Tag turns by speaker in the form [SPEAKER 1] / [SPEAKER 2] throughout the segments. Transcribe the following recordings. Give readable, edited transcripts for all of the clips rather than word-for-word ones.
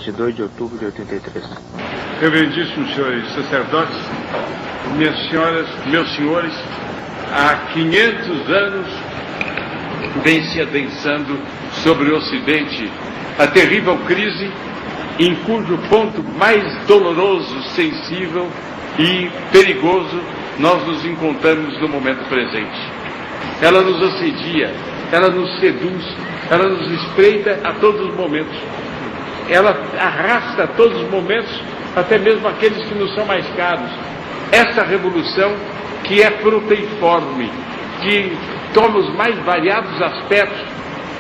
[SPEAKER 1] 22 de outubro de 83.
[SPEAKER 2] Reverendíssimos senhores sacerdotes, minhas senhoras, meus senhores, há 500 anos vem se adensando sobre o Ocidente a terrível crise em cujo ponto mais doloroso, sensível e perigoso nós nos encontramos no momento presente. Ela nos assedia, ela nos seduz, ela nos espreita a todos os momentos. Ela arrasta a todos os momentos, até mesmo aqueles que nos são mais caros. Esta revolução que é proteiforme, que toma os mais variados aspectos,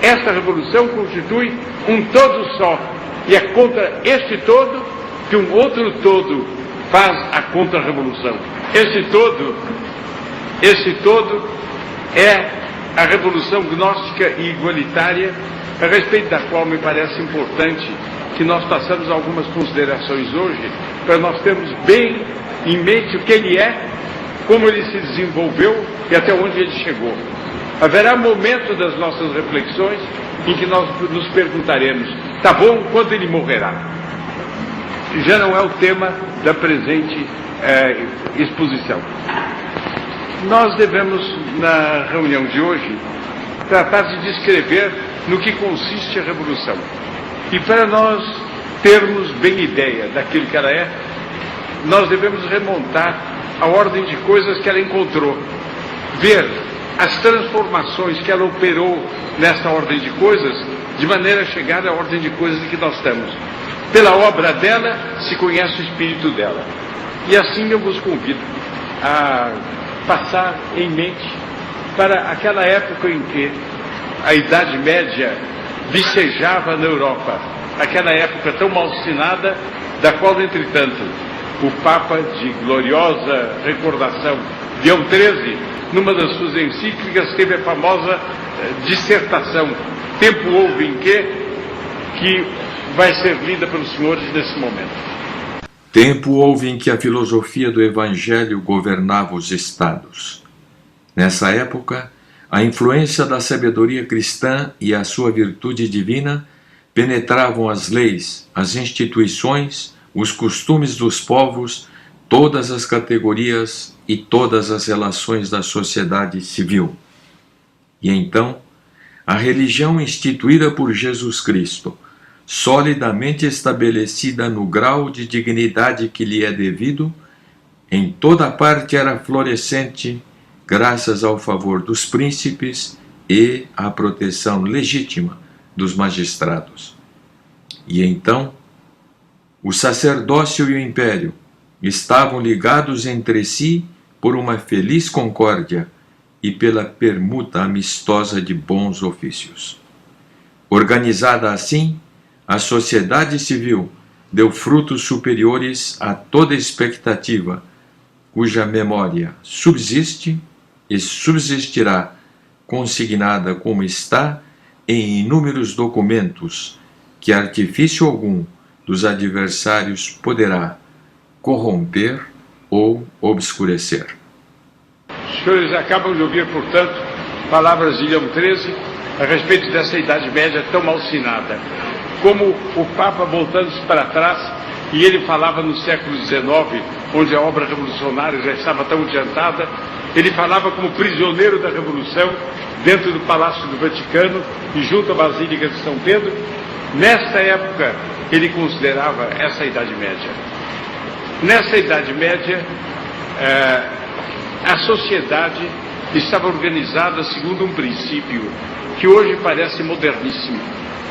[SPEAKER 2] esta revolução constitui um todo só. E é contra este todo que um outro todo faz a contra-revolução. Esse todo é a revolução gnóstica e igualitária, a respeito da qual me parece importante que nós façamos algumas considerações hoje, para nós termos bem em mente o que ele é, como ele se desenvolveu e até onde ele chegou. Haverá momento das nossas reflexões em que nós nos perguntaremos, tá bom, quando ele morrerá? Já não é o tema da presente exposição. Nós devemos, na reunião de hoje, tratar de descrever no que consiste a revolução. E para nós termos bem ideia daquilo que ela é, nós devemos remontar a ordem de coisas que ela encontrou, ver as transformações que ela operou nessa ordem de coisas, de maneira a chegar à ordem de coisas que nós estamos. Pela obra dela, se conhece o espírito dela. E assim eu vos convido a passar em mente para aquela época em que a Idade Média vicejava na Europa, aquela época tão malsinada, da qual, entretanto, o Papa de gloriosa recordação, Leão XIII, numa das suas encíclicas, teve a famosa dissertação, tempo houve em que vai ser lida pelos senhores nesse momento.
[SPEAKER 3] Tempo houve em que a filosofia do Evangelho governava os estados. Nessa época, a influência da sabedoria cristã e a sua virtude divina penetravam as leis, as instituições, os costumes dos povos, todas as categorias e todas as relações da sociedade civil. E então, a religião instituída por Jesus Cristo, solidamente estabelecida no grau de dignidade que lhe é devido, em toda parte era florescente, graças ao favor dos príncipes e à proteção legítima dos magistrados. E então, o sacerdócio e o império estavam ligados entre si por uma feliz concórdia e pela permuta amistosa de bons ofícios. Organizada assim, a sociedade civil deu frutos superiores a toda expectativa, cuja memória subsiste e subsistirá, consignada como está em inúmeros documentos, que artifício algum dos adversários poderá corromper ou obscurecer.
[SPEAKER 2] Os senhores acabam de ouvir, portanto, palavras de Leão XIII a respeito dessa Idade Média tão malsinada. Como o Papa, voltando-se para trás, e ele falava no século XIX, onde a obra revolucionária já estava tão adiantada, ele falava como prisioneiro da Revolução, dentro do Palácio do Vaticano e junto à Basílica de São Pedro. Nesta época, ele considerava essa Idade Média. Nessa Idade Média, a sociedade estava organizada segundo um princípio que hoje parece moderníssimo,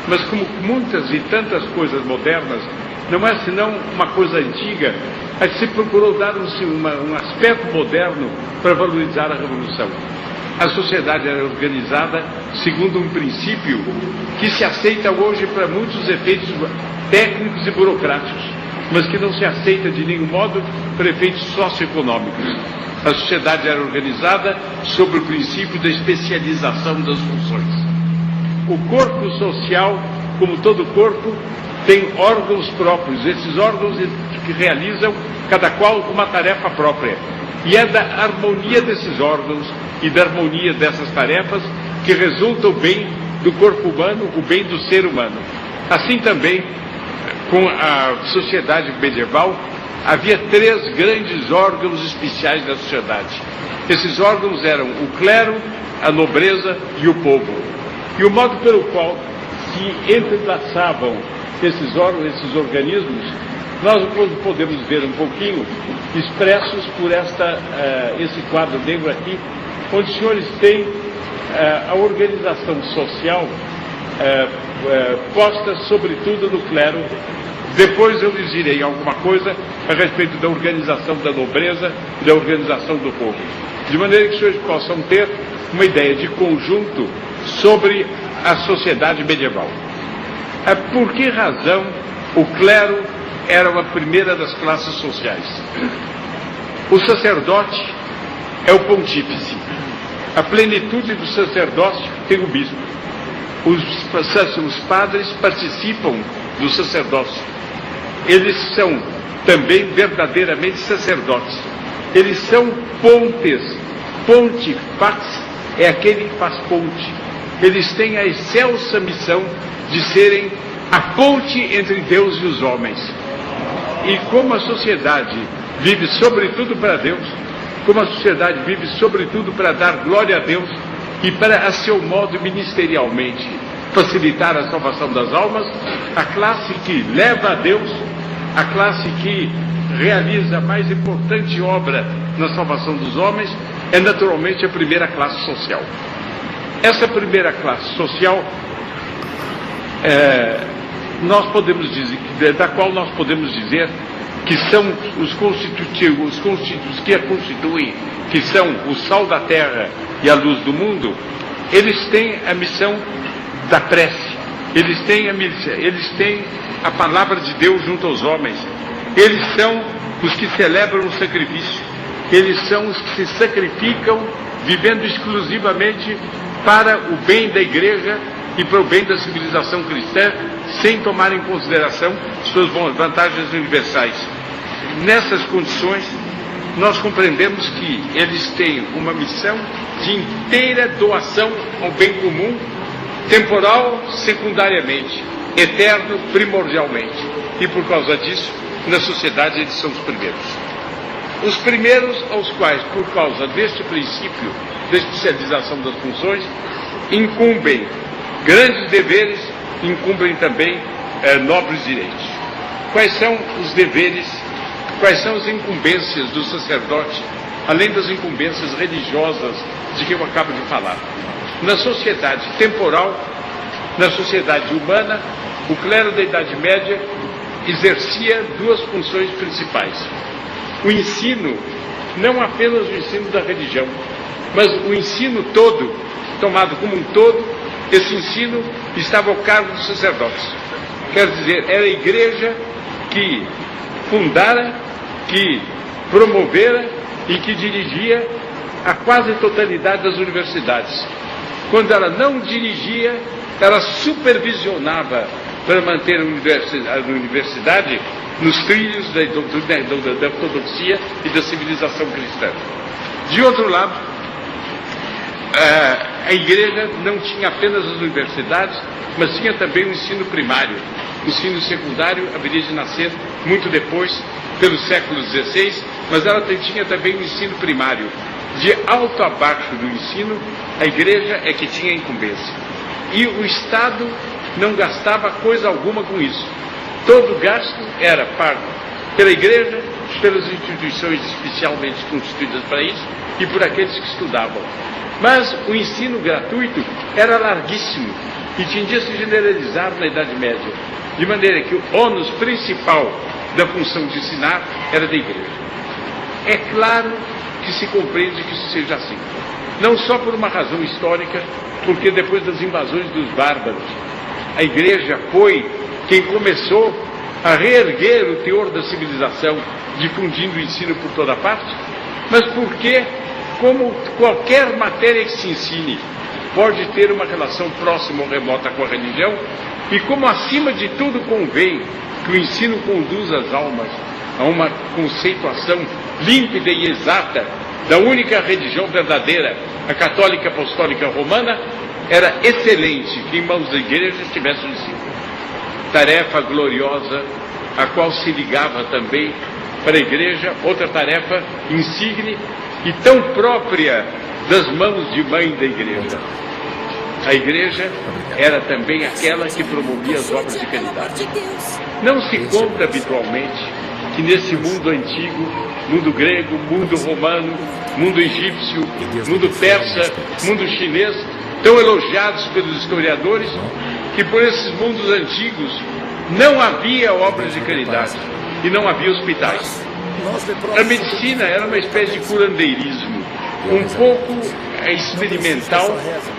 [SPEAKER 2] mas como muitas e tantas coisas modernas, não é senão uma coisa antiga, a que se procurou dar um aspecto moderno para valorizar a Revolução. A sociedade era organizada segundo um princípio que se aceita hoje para muitos efeitos técnicos e burocráticos, mas que não se aceita de nenhum modo para efeitos socioeconômicos. A sociedade era organizada sobre o princípio da especialização das funções. O corpo social, como todo corpo, tem órgãos próprios. Esses órgãos que realizam, cada qual, uma tarefa própria. E é da harmonia desses órgãos e da harmonia dessas tarefas que resulta o bem do corpo humano, o bem do ser humano. Assim também, com a sociedade medieval, havia 3 grandes órgãos especiais da sociedade. Esses órgãos eram o clero, a nobreza e o povo. E o modo pelo qual se entrelaçavam esses órgãos, esses organismos, nós podemos ver um pouquinho expressos por esse quadro negro aqui, onde os senhores têm a organização social posta sobretudo no clero. Depois eu lhes direi alguma coisa a respeito da organização da nobreza e da organização do povo, de maneira que os senhores possam ter uma ideia de conjunto sobre a sociedade medieval. Por que razão o clero era a primeira das classes sociais? O sacerdote é o pontífice. A plenitude do sacerdócio tem o bispo. Os padres participam do sacerdócio. Eles são também verdadeiramente sacerdotes. Eles são pontes. Pontifax é aquele que faz ponte. Eles têm a excelsa missão de serem a ponte entre Deus e os homens. E como a sociedade vive sobretudo para Deus, como a sociedade vive sobretudo para dar glória a Deus e para, a seu modo, ministerialmente facilitar a salvação das almas, a classe que leva a Deus, a classe que realiza a mais importante obra na salvação dos homens, é naturalmente a primeira classe social. Essa primeira classe social, da qual nós podemos dizer que são os constitutivos, que a constituem, que são o sal da terra e a luz do mundo, eles têm a missão da prece, eles têm a palavra de Deus junto aos homens, eles são os que celebram o sacrifício, eles são os que se sacrificam vivendo exclusivamente para o bem da igreja e para o bem da civilização cristã, sem tomar em consideração suas vantagens universais. Nessas condições, nós compreendemos que eles têm uma missão de inteira doação ao bem comum, temporal secundariamente, eterno primordialmente. E por causa disso, na sociedade eles são os primeiros. Os primeiros aos quais, por causa deste princípio da especialização das funções, incumbem grandes deveres, incumbem também nobres direitos. Quais são os deveres, quais são as incumbências do sacerdote, além das incumbências religiosas de que eu acabo de falar? Na sociedade temporal, na sociedade humana, o clero da Idade Média exercia 2 funções principais. O ensino, não apenas o ensino da religião, mas o ensino todo, tomado como um todo, esse ensino estava ao cargo dos sacerdotes. Quer dizer, era a igreja que fundara, que promovera e que dirigia a quase totalidade das universidades. Quando ela não dirigia, ela supervisionava para manter a universidade nos trilhos da ortodoxia e da civilização cristã. De outro lado, a igreja não tinha apenas as universidades, mas tinha também o ensino primário. O ensino secundário haveria de nascer muito depois, pelo século XVI, mas ela tinha também o ensino primário. De alto a baixo do ensino, a igreja é que tinha incumbência. E o Estado não gastava coisa alguma com isso. Todo gasto era pago pela igreja, pelas instituições especialmente constituídas para isso e por aqueles que estudavam. Mas o ensino gratuito era larguíssimo e tinha a se generalizar na Idade Média, de maneira que o ônus principal da função de ensinar era da igreja. É claro que se compreende que isso seja assim. Não só por uma razão histórica, porque depois das invasões dos bárbaros, a igreja foi quem começou a reerguer o teor da civilização, difundindo o ensino por toda parte, mas porque, como qualquer matéria que se ensine pode ter uma relação próxima ou remota com a religião, e como acima de tudo convém que o ensino conduza as almas a uma conceituação límpida e exata da única religião verdadeira, a católica apostólica romana, era excelente que em mãos da igreja estivesse o ensino. tarefa gloriosa, a qual se ligava também para a igreja outra tarefa insigne e tão própria das mãos de mãe da igreja. A igreja era também aquela que promovia as obras de caridade. Não se conta habitualmente que nesse mundo antigo, mundo grego, mundo romano, mundo egípcio, mundo persa, mundo chinês, tão elogiados pelos historiadores, que por esses mundos antigos não havia obras de caridade e não havia hospitais. A medicina era uma espécie de curandeirismo, um pouco experimental,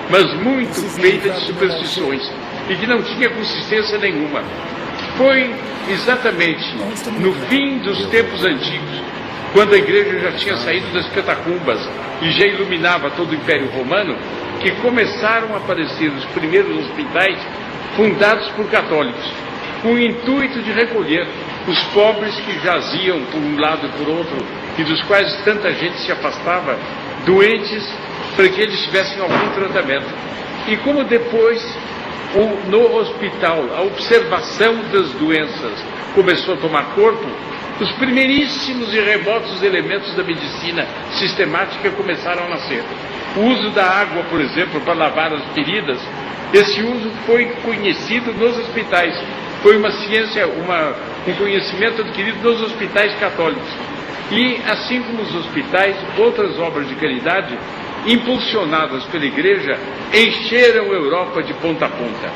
[SPEAKER 2] mas muito feita de superstições e que não tinha consistência nenhuma. Foi exatamente no fim dos tempos antigos, quando a igreja já tinha saído das catacumbas e já iluminava todo o Império Romano, que começaram a aparecer os primeiros hospitais fundados por católicos, com o intuito de recolher os pobres que jaziam por um lado e por outro, e dos quais tanta gente se afastava, doentes, para que eles tivessem algum tratamento. E como depois, no hospital, a observação das doenças começou a tomar corpo, os primeiríssimos e remotos elementos da medicina sistemática começaram a nascer. O uso da água, por exemplo, para lavar as feridas, esse uso foi conhecido nos hospitais. Foi uma ciência, um conhecimento adquirido nos hospitais católicos. E, assim como os hospitais, outras obras de caridade, impulsionadas pela Igreja, encheram a Europa de ponta a ponta.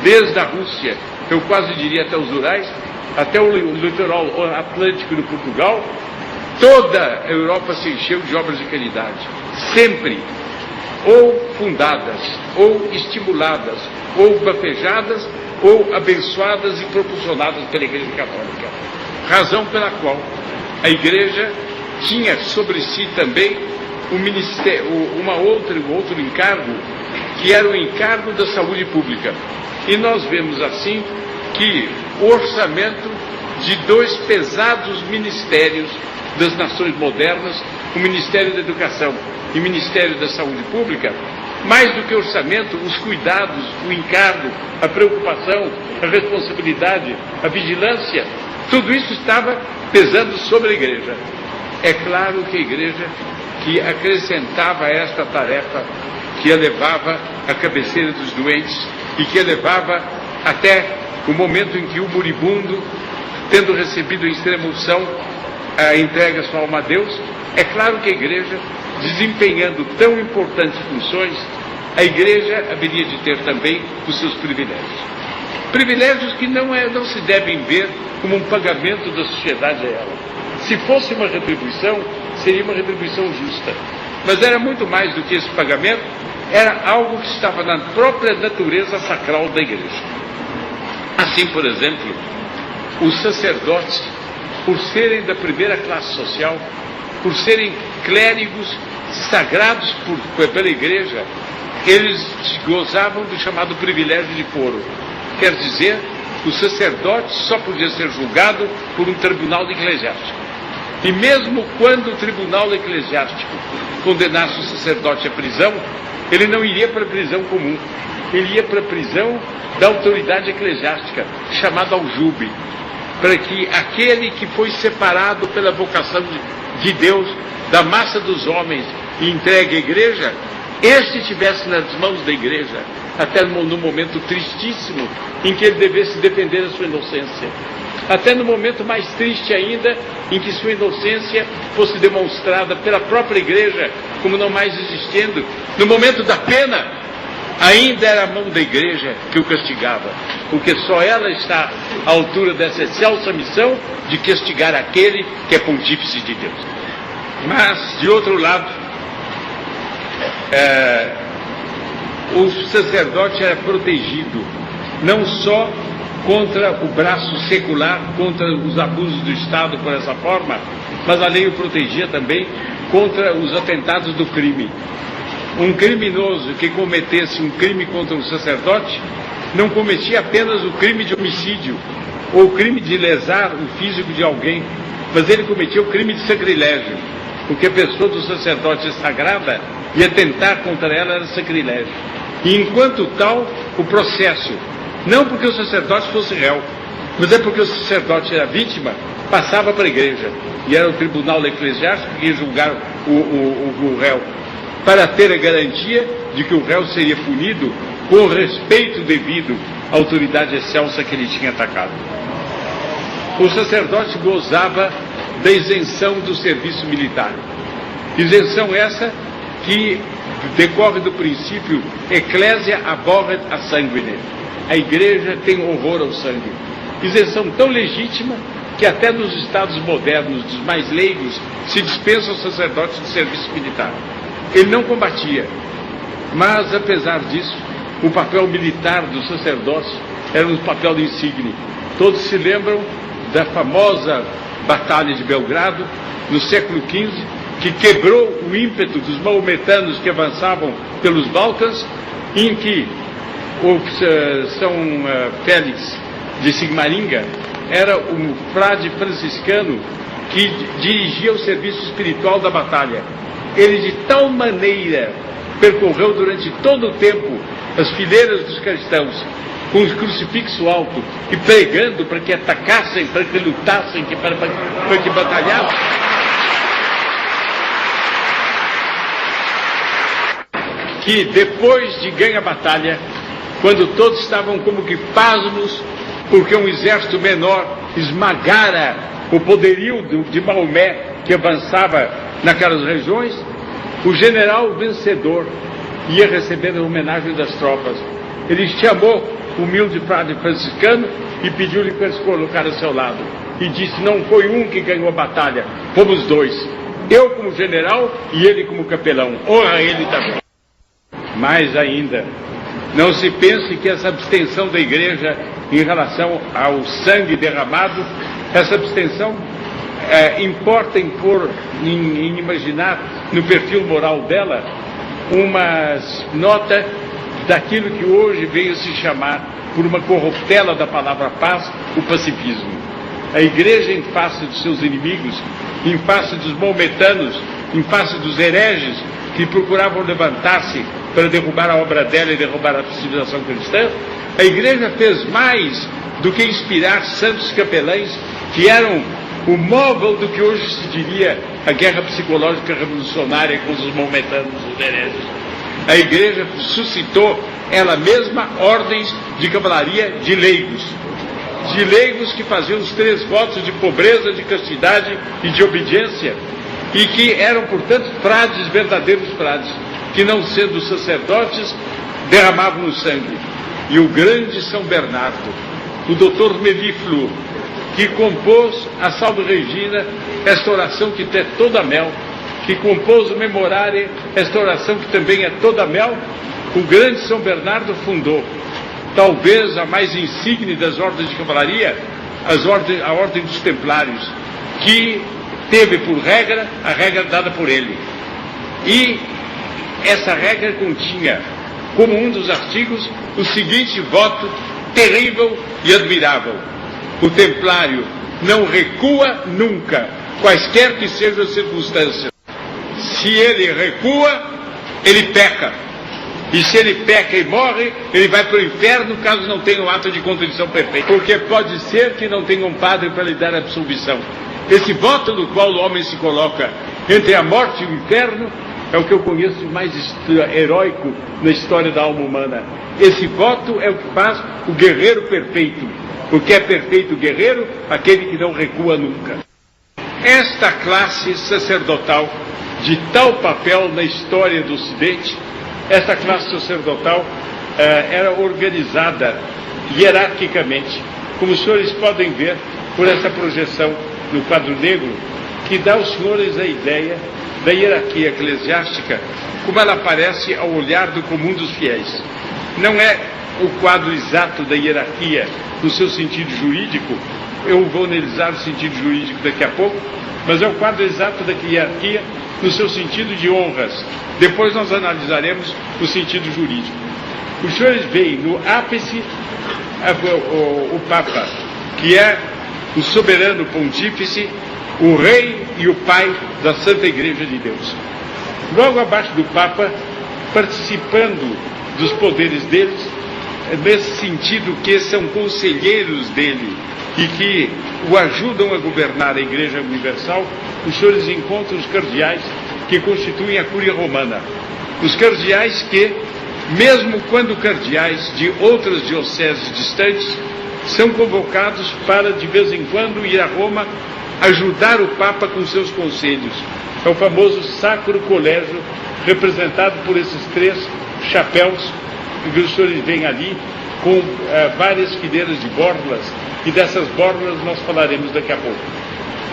[SPEAKER 2] Desde a Rússia, eu quase diria até os Urais, até o litoral atlântico de Portugal, toda a Europa se encheu de obras de caridade. Sempre, ou fundadas, ou estimuladas, ou bafejadas, ou abençoadas e propulsionadas pela Igreja Católica. Razão pela qual a Igreja tinha sobre si também um ministério, um outro encargo, que era o encargo da saúde pública. E nós vemos assim que o orçamento de dois pesados ministérios das nações modernas, o Ministério da Educação e o Ministério da Saúde Pública, mais do que orçamento, os cuidados, o encargo, a preocupação, a responsabilidade, a vigilância, tudo isso estava pesando sobre a Igreja. É claro que a Igreja que acrescentava a esta tarefa, que a levava à cabeceira dos doentes e que a levava até o momento em que o moribundo, tendo recebido em extrema unção, entrega sua alma a Deus. É claro que a Igreja, desempenhando tão importantes funções, a Igreja haveria de ter também os seus privilégios. Privilégios que não se devem ver como um pagamento da sociedade a ela. Se fosse uma retribuição, seria uma retribuição justa. Mas era muito mais do que esse pagamento, era algo que estava na própria natureza sacral da Igreja. Assim, por exemplo, os sacerdotes, por serem da primeira classe social, por serem clérigos sagrados pela Igreja, eles gozavam do chamado privilégio de foro. Quer dizer, o sacerdote só podia ser julgado por um tribunal eclesiástico. E mesmo quando o tribunal eclesiástico condenasse o sacerdote à prisão, ele não iria para a prisão comum, ele ia para a prisão da autoridade eclesiástica, chamada aljube, para que aquele que foi separado pela vocação de Deus da massa dos homens e entregue à Igreja, este estivesse nas mãos da Igreja, até no momento tristíssimo em que ele devesse defender a sua inocência. Até no momento mais triste ainda, em que sua inocência fosse demonstrada pela própria Igreja, como não mais existindo. No momento da pena, ainda era a mão da Igreja que o castigava, porque só ela está à altura dessa excelsa missão de castigar aquele que é pontífice de Deus. Mas, de outro lado, o sacerdote era protegido, não só contra o braço secular, contra os abusos do Estado por essa forma, mas a lei o protegia também contra os atentados do crime. Um criminoso que cometesse um crime contra um sacerdote não cometia apenas o crime de homicídio ou o crime de lesar o físico de alguém, mas ele cometia o crime de sacrilégio, porque a pessoa do sacerdote é sagrada e atentar contra ela era sacrilégio. E enquanto tal, o processo Não porque o sacerdote fosse réu, mas é porque o sacerdote era vítima, passava para a igreja. E era o tribunal eclesiástico que ia julgar o réu, para ter a garantia de que o réu seria punido com o respeito devido à autoridade excelsa que ele tinha atacado. O sacerdote gozava da isenção do serviço militar. Isenção essa que decorre do princípio Ecclesia abhorret a sanguine. A igreja tem horror ao sangue. Isenção tão legítima que até nos estados modernos dos mais leigos se dispensa o sacerdote de serviço militar. Ele não combatia, mas apesar disso, o papel militar do sacerdote era um papel insigne. Todos se lembram da famosa Batalha de Belgrado, no século XV, que quebrou o ímpeto dos maometanos que avançavam pelos Balcãs, em que o São Félix de Sigmaringa era um frade franciscano que dirigia o serviço espiritual da batalha. Ele de tal maneira percorreu durante todo o tempo as fileiras dos cristãos, com o crucifixo alto e pregando para que atacassem, para que lutassem, para que batalhassem. Que depois de ganhar a batalha, quando todos estavam como que pasmos, porque um exército menor esmagara o poderio de Maomé que avançava naquelas regiões, o general vencedor ia receber a homenagem das tropas. Ele chamou o humilde frade franciscano e pediu-lhe para se colocar a seu lado. E disse: não foi um que ganhou a batalha, fomos dois. Eu como general e ele como capelão. Honra ele também. Mais ainda, não se pense que essa abstenção da igreja em relação ao sangue derramado, essa abstenção importa em imaginar no perfil moral dela uma nota daquilo que hoje veio se chamar, por uma corruptela da palavra paz, o pacifismo. A igreja, em face dos seus inimigos, em face dos maometanos, em face dos hereges que procuravam levantar-se para derrubar a obra dela e derrubar a civilização cristã, a igreja fez mais do que inspirar santos capelães que eram o móvel do que hoje se diria a guerra psicológica revolucionária com os maometanos, os hereges. A igreja suscitou ela mesma ordens de cavalaria de leigos que faziam os 3 votos de pobreza, de castidade e de obediência, e que eram, portanto, frades, verdadeiros frades, que, não sendo sacerdotes, derramavam o sangue. E o grande São Bernardo, o doutor Melifluo, que compôs a Salve Regina, esta oração que é toda mel, que compôs o Memorare, esta oração que também é toda mel, o grande São Bernardo fundou, talvez a mais insigne das ordens de cavalaria, a ordem dos Templários, que teve por regra a regra dada por ele. E essa regra continha, como um dos artigos, o seguinte voto terrível e admirável: o templário não recua nunca, quaisquer que sejam as circunstâncias. Se ele recua, ele peca. E se ele peca e morre, ele vai para o inferno, caso não tenha um ato de contrição perfeito. Porque pode ser que não tenha um padre para lhe dar absolvição. Esse voto no qual o homem se coloca entre a morte e o inferno é o que eu conheço mais heróico na história da alma humana. Esse voto é o que faz o guerreiro perfeito. Porque é perfeito o guerreiro, aquele que não recua nunca. Esta classe sacerdotal, de tal papel na história do Ocidente, esta classe sacerdotal era organizada hierarquicamente, como os senhores podem ver por essa projeção no quadro negro, que dá aos senhores a ideia da hierarquia eclesiástica, como ela aparece ao olhar do comum dos fiéis. Não é o quadro exato da hierarquia no seu sentido jurídico, eu vou analisar o sentido jurídico daqui a pouco, mas é o quadro exato da hierarquia no seu sentido de honras. Depois nós analisaremos o sentido jurídico. Os senhores veem no ápice o Papa, que é o soberano pontífice, o rei e o pai da Santa Igreja de Deus. Logo abaixo do Papa, participando dos poderes deles, nesse sentido que são conselheiros dele e que o ajudam a governar a Igreja Universal, os senhores encontram os cardeais que constituem a Cúria Romana. Os cardeais que, mesmo quando cardeais de outras dioceses distantes, são convocados para, de vez em quando, ir a Roma ajudar o Papa com seus conselhos. É o famoso Sacro Colégio, representado por esses 3 chapéus que os senhores veem ali, com várias fileiras de borlas, e dessas borlas nós falaremos daqui a pouco.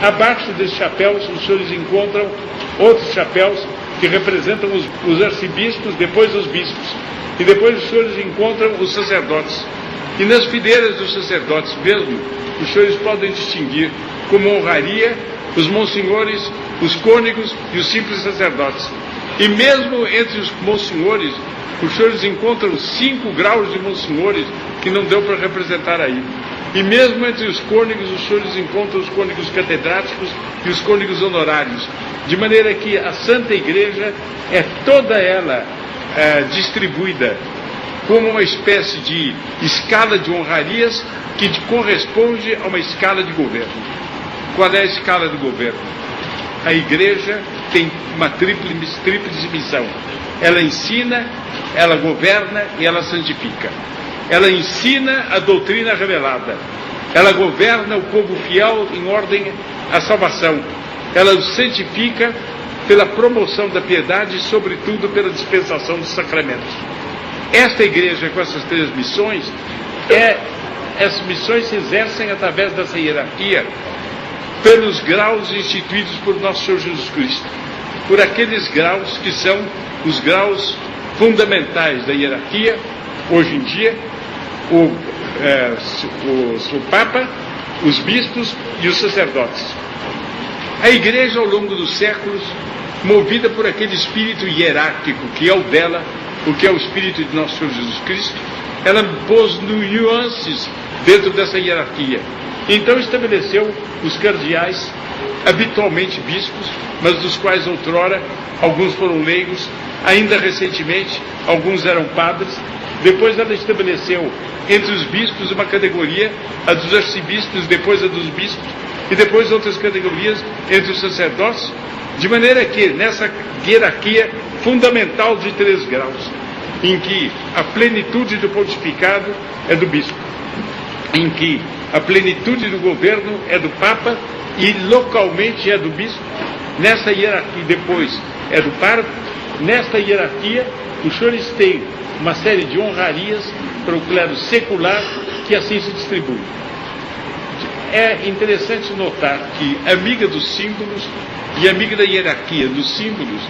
[SPEAKER 2] Abaixo desses chapéus, os senhores encontram outros chapéus que representam os arcebispos, depois os bispos, e depois os senhores encontram os sacerdotes. E nas fileiras dos sacerdotes mesmo, os senhores podem distinguir como honraria os monsenhores, os cônegos e os simples sacerdotes. E mesmo entre os monsenhores, os senhores encontram 5 graus de monsenhores que não deu para representar aí. E mesmo entre os cônegos, os senhores encontram os cônegos catedráticos e os cônegos honorários. De maneira que a Santa Igreja é toda ela distribuída como uma espécie de escala de honrarias que corresponde a uma escala de governo. Qual é a escala do governo? A Igreja tem uma tríplice missão. Ela ensina, ela governa e ela santifica. Ela ensina a doutrina revelada. Ela governa o povo fiel em ordem à salvação. Ela o santifica pela promoção da piedade e, sobretudo, pela dispensação dos sacramentos. Esta Igreja, com essas 3 missões, essas missões se exercem através dessa hierarquia pelos graus instituídos por nosso Senhor Jesus Cristo, por aqueles graus que são os graus fundamentais da hierarquia, hoje em dia, o Papa, os bispos e os sacerdotes. A Igreja, ao longo dos séculos, movida por aquele espírito hierárquico que é o dela, o que é o espírito de nosso Senhor Jesus Cristo, ela pôs nuances dentro dessa hierarquia. Então estabeleceu os cardeais, habitualmente bispos, mas dos quais outrora alguns foram leigos, ainda recentemente alguns eram padres. Depois ela estabeleceu entre os bispos uma categoria, a dos arcebispos, depois a dos bispos, e depois outras categorias entre os sacerdotes, de maneira que nessa hierarquia fundamental de 3 graus, em que a plenitude do pontificado é do bispo, em que a plenitude do governo é do Papa e localmente é do bispo, nessa hierarquia depois é do pároco. Nesta hierarquia os senhores têm uma série de honrarias para o clero secular que assim se distribui. É interessante notar que, amiga dos símbolos e amiga da hierarquia dos símbolos,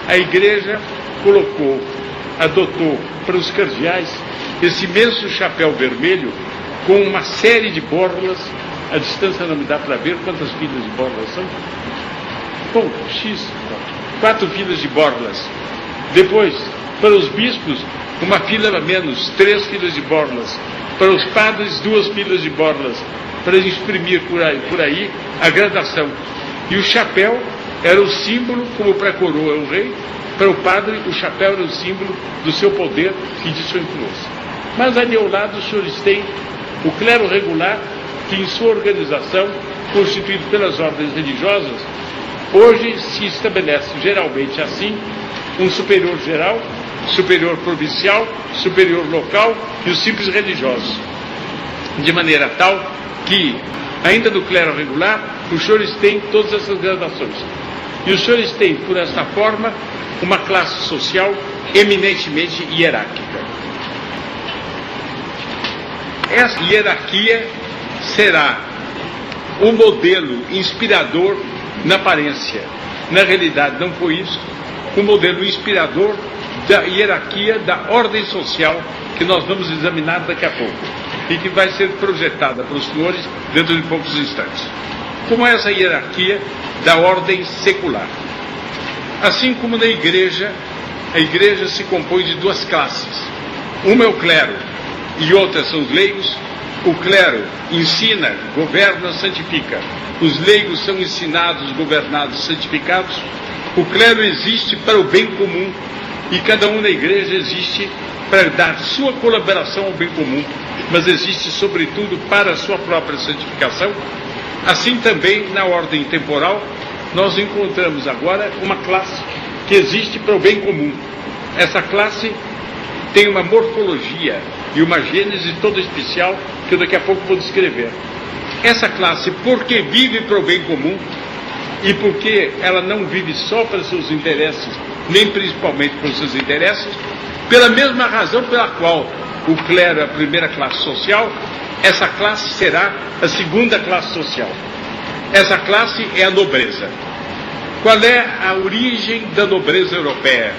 [SPEAKER 2] a Igreja adotou para os cardeais esse imenso chapéu vermelho com uma série de borlas. A distância não me dá para ver quantas filas de borlas são. Bom, 4 filas de borlas. Depois, para os bispos, uma fila a menos, 3 filas de borlas. Para os padres, 2 filas de borlas, para exprimir por aí a gradação. E o chapéu era o símbolo, como para a coroa o rei, para o padre o chapéu era o símbolo do seu poder e de sua influência. Mas ali ao lado os senhores têm o clero regular, que em sua organização, constituído pelas ordens religiosas, hoje se estabelece geralmente assim: um superior geral, superior provincial, superior local e os simples religiosos. De maneira tal que, ainda no clero regular, os senhores têm todas essas gradações. E os senhores têm, por esta forma, uma classe social eminentemente hierárquica. Essa hierarquia será um modelo inspirador na aparência. Na realidade não foi isso. Um modelo inspirador da hierarquia da ordem social que nós vamos examinar daqui a pouco e que vai ser projetada para os senhores dentro de poucos instantes. Como é essa hierarquia da ordem secular? Assim como na Igreja, a Igreja se compõe de 2 classes. Uma é o clero e outra são os leigos. O clero ensina, governa, santifica. Os leigos são ensinados, governados, santificados. O clero existe para o bem comum e cada um na Igreja existe para dar sua colaboração ao bem comum, mas existe sobretudo para a sua própria santificação. Assim também, na ordem temporal, nós encontramos agora uma classe que existe para o bem comum. Essa classe tem uma morfologia e uma gênese toda especial que eu daqui a pouco vou descrever. Essa classe, porque vive para o bem comum e porque ela não vive só para seus interesses, nem principalmente para os seus interesses, pela mesma razão pela qual o clero é a primeira classe social, essa classe será a segunda classe social. Essa classe é a nobreza. Qual é a origem da nobreza europeia?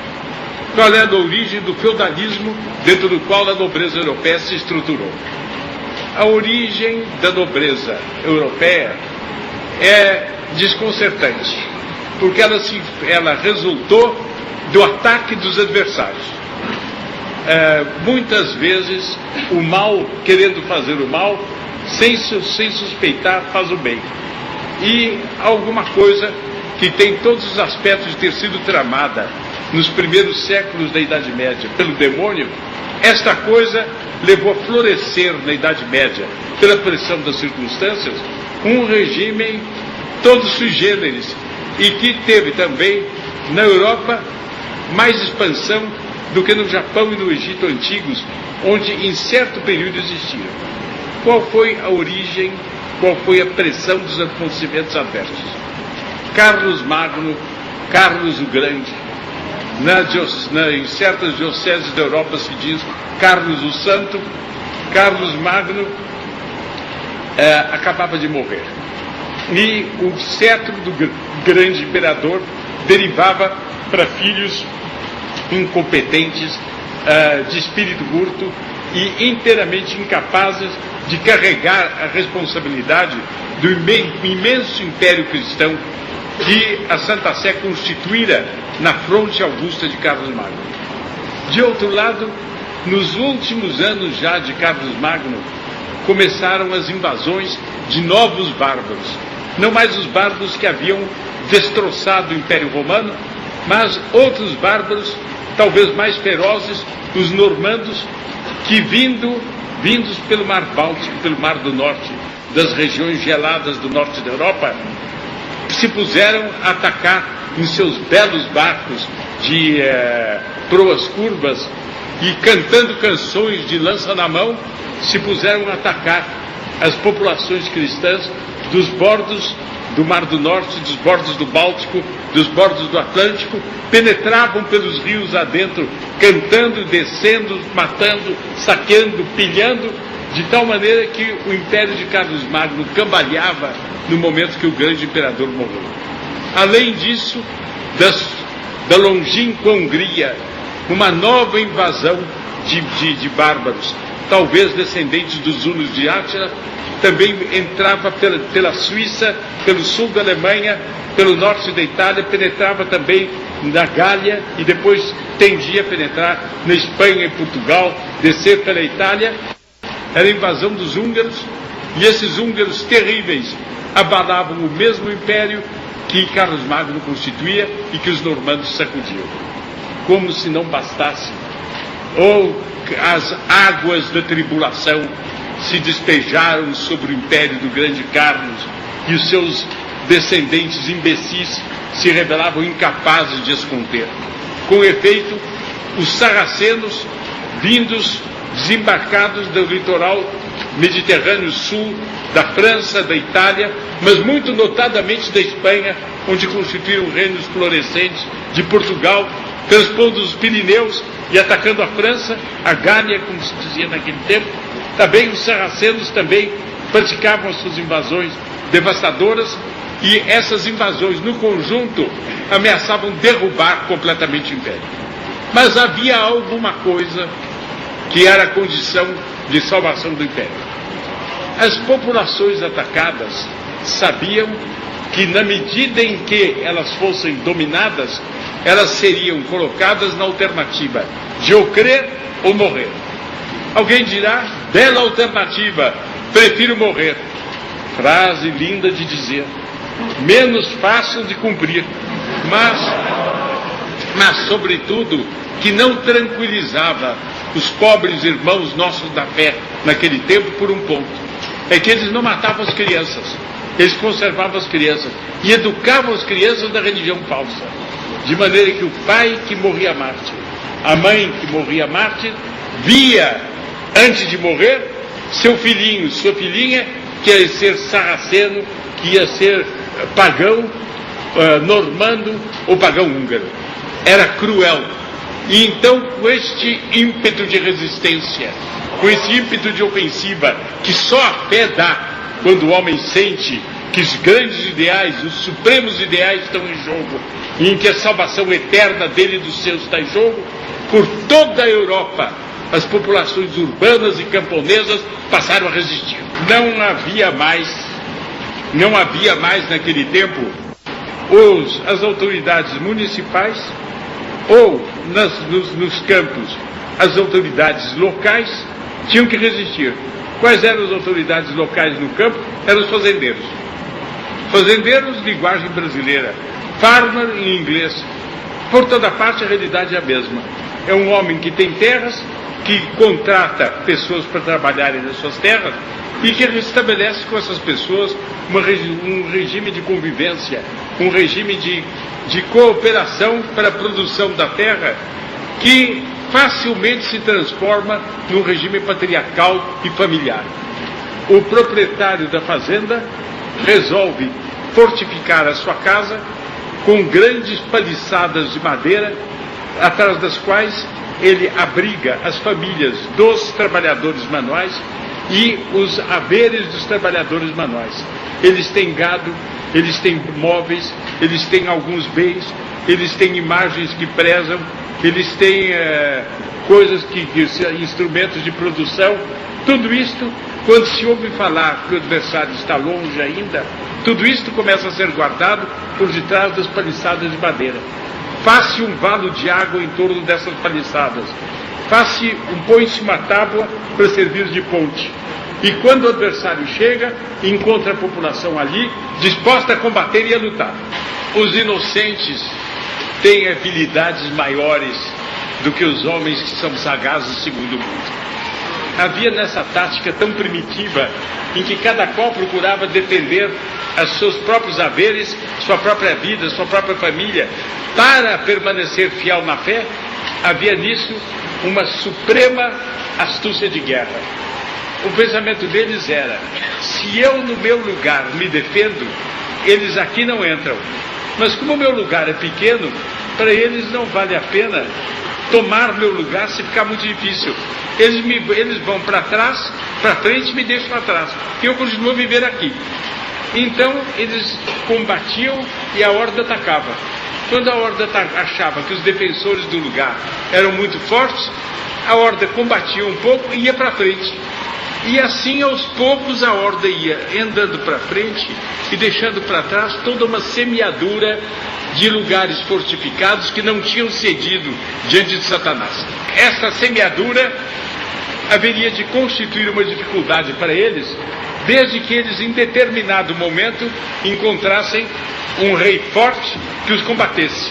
[SPEAKER 2] Qual é a origem do feudalismo dentro do qual a nobreza europeia se estruturou? A origem da nobreza europeia é desconcertante, porque ela resultou do ataque dos adversários. Muitas vezes o mal, querendo fazer o mal, sem suspeitar, faz o bem. E alguma coisa que tem todos os aspectos de ter sido tramada nos primeiros séculos da Idade Média pelo demônio, esta coisa levou a florescer na Idade Média, pela pressão das circunstâncias, um regime todo sui generis, e que teve também na Europa mais expansão do que no Japão e no Egito antigos, onde em certo período existiram. Qual foi a origem, qual foi a pressão dos acontecimentos adversos? Carlos Magno, Carlos o Grande, em certas dioceses da Europa se diz Carlos o Santo. Carlos Magno acabava de morrer. E o cetro do grande imperador derivava para filhos incompetentes, de espírito curto e inteiramente incapazes de carregar a responsabilidade do imenso império cristão que a Santa Sé constituíra na fronte augusta de Carlos Magno. De outro lado, nos últimos anos já de Carlos Magno, começaram as invasões de novos bárbaros. Não mais os bárbaros que haviam destroçado o Império Romano, mas outros bárbaros, talvez mais ferozes, os normandos, que vindos pelo Mar Báltico, pelo Mar do Norte, das regiões geladas do norte da Europa, se puseram a atacar em seus belos barcos de proas curvas e cantando canções de lança na mão, se puseram a atacar as populações cristãs dos bordos do Mar do Norte, dos bordos do Báltico, dos bordos do Atlântico, penetravam pelos rios adentro, cantando, descendo, matando, saqueando, pilhando, de tal maneira que o império de Carlos Magno cambaleava no momento que o grande imperador morreu. Além disso, da longínqua Hungria, uma nova invasão de bárbaros, talvez descendentes dos hunos de Átila, também entrava pela Suíça, pelo sul da Alemanha, pelo norte da Itália, penetrava também na Gália e depois tendia a penetrar na Espanha e Portugal, descer pela Itália. Era a invasão dos húngaros, e esses húngaros terríveis abalavam o mesmo império que Carlos Magno constituía e que os normandos sacudiam. Como se não bastasse, ou as águas da tribulação se despejaram sobre o império do grande Carlos e os seus descendentes imbecis se revelavam incapazes de as conter. Com efeito, os sarracenos, desembarcados do litoral mediterrâneo sul, da França, da Itália, mas muito notadamente da Espanha, onde constituíram reinos florescentes, de Portugal, transpondo os Pirineus e atacando a França, a Gália, como se dizia naquele tempo. Também os sarracenos também praticavam as suas invasões devastadoras, e essas invasões, no conjunto, ameaçavam derrubar completamente o império. Mas havia alguma coisa que era a condição de salvação do império. As populações atacadas sabiam que, na medida em que elas fossem dominadas, elas seriam colocadas na alternativa de ou crer ou morrer. Alguém dirá, bela alternativa, prefiro morrer. Frase linda de dizer, menos fácil de cumprir, mas mas, sobretudo, que não tranquilizava os pobres irmãos nossos da fé naquele tempo por um ponto. É que eles não matavam as crianças, eles conservavam as crianças e educavam as crianças da religião falsa. De maneira que o pai que morria mártir, a mãe que morria mártir, via, antes de morrer, seu filhinho, sua filhinha, que ia ser sarraceno, que ia ser pagão, normando ou pagão húngaro. Era cruel. E então, com este ímpeto de resistência, com esse ímpeto de ofensiva, que só a fé dá quando o homem sente que os grandes ideais, os supremos ideais estão em jogo, e em que a salvação eterna dele e dos seus está em jogo, por toda a Europa, as populações urbanas e camponesas passaram a resistir. Não havia mais naquele tempo as autoridades municipais ou nos campos as autoridades locais tinham que resistir. Quais eram as autoridades locais no campo? Eram os fazendeiros. Fazendeiros, linguagem brasileira. Farmer em inglês. Por toda parte a realidade é a mesma. É um homem que tem terras, que contrata pessoas para trabalharem nas suas terras e que restabelece com essas pessoas um regime de convivência, um regime de cooperação para a produção da terra que facilmente se transforma num regime patriarcal e familiar. O proprietário da fazenda resolve fortificar a sua casa com grandes paliçadas de madeira, atrás das quais ele abriga as famílias dos trabalhadores manuais e os haveres dos trabalhadores manuais. Eles têm gado, eles têm móveis, eles têm alguns bens, eles têm imagens que prezam, eles têm instrumentos de produção. Tudo isto, quando se ouve falar que o adversário está longe ainda, tudo isto começa a ser guardado por detrás das paliçadas de madeira. Faz-se um valo de água em torno dessas paliçadas. Põe-se uma tábua para servir de ponte. E quando o adversário chega, encontra a população ali, disposta a combater e a lutar. Os inocentes têm habilidades maiores do que os homens que são sagazes segundo o mundo. Havia nessa tática tão primitiva, em que cada qual procurava defender os seus próprios haveres, sua própria vida, sua própria família, para permanecer fiel na fé, havia nisso uma suprema astúcia de guerra. O pensamento deles era: se eu no meu lugar me defendo, eles aqui não entram. Mas como o meu lugar é pequeno, para eles não vale a pena tomar meu lugar se ficar muito difícil. Eles vão para trás, para frente e me deixam para trás. E eu continuo a viver aqui. Então eles combatiam e a horda atacava. Quando a horda achava que os defensores do lugar eram muito fortes, a horda combatia um pouco e ia para frente. E assim, aos poucos, a horda ia andando para frente e deixando para trás toda uma semeadura de lugares fortificados que não tinham cedido diante de Satanás. Essa semeadura haveria de constituir uma dificuldade para eles, desde que eles, em determinado momento, encontrassem um rei forte que os combatesse.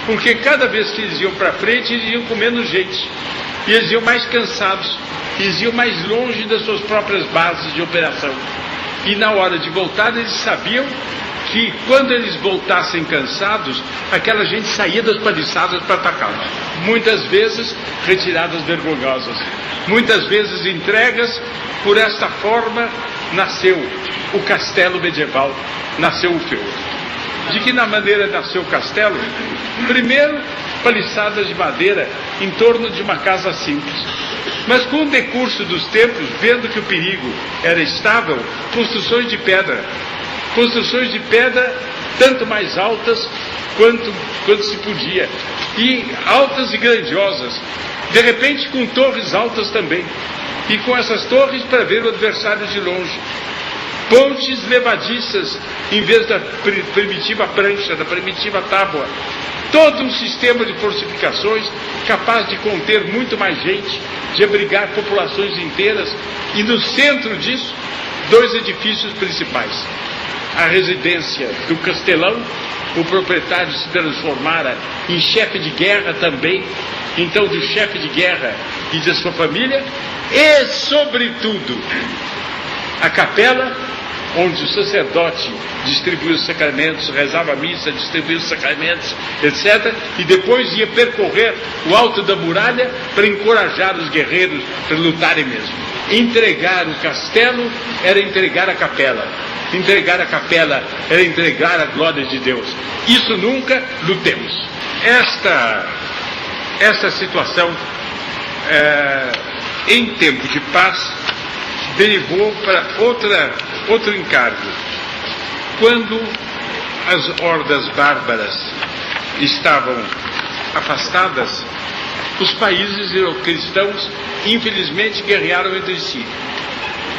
[SPEAKER 2] Porque cada vez que eles iam para frente, eles iam com menos gente. E eles iam mais cansados. Eles iam mais longe das suas próprias bases de operação. E na hora de voltar, eles sabiam que quando eles voltassem cansados, aquela gente saía das paliçadas para atacá-los. Muitas vezes retiradas vergonhosas. Muitas vezes entregas. Por esta forma nasceu o castelo medieval, nasceu o feudo. De que maneira nasceu o castelo? Primeiro, paliçadas de madeira em torno de uma casa simples. Mas com o decurso dos tempos, vendo que o perigo era estável, construções de pedra. Construções de pedra tanto mais altas quanto se podia. E altas e grandiosas. De repente com torres altas também. E com essas torres para ver o adversário de longe. Pontes levadiças em vez da primitiva prancha, da primitiva tábua. Todo um sistema de fortificações capaz de conter muito mais gente, de abrigar populações inteiras. E no centro disso, 2 edifícios principais. A residência do Castelão o proprietário se transformara em chefe de guerra também, então do chefe de guerra e de sua família, e sobretudo a capela, onde o sacerdote distribuía os sacramentos, rezava a missa, distribuía os sacramentos, etc. E depois ia percorrer o alto da muralha para encorajar os guerreiros para lutarem mesmo. Entregar o castelo era entregar a capela. Entregar a capela era entregar a glória de Deus. Isso nunca lutemos. Esta situação, em tempo de paz, derivou para outro encargo. Quando as hordas bárbaras estavam afastadas, os países cristãos, infelizmente, guerrearam entre si.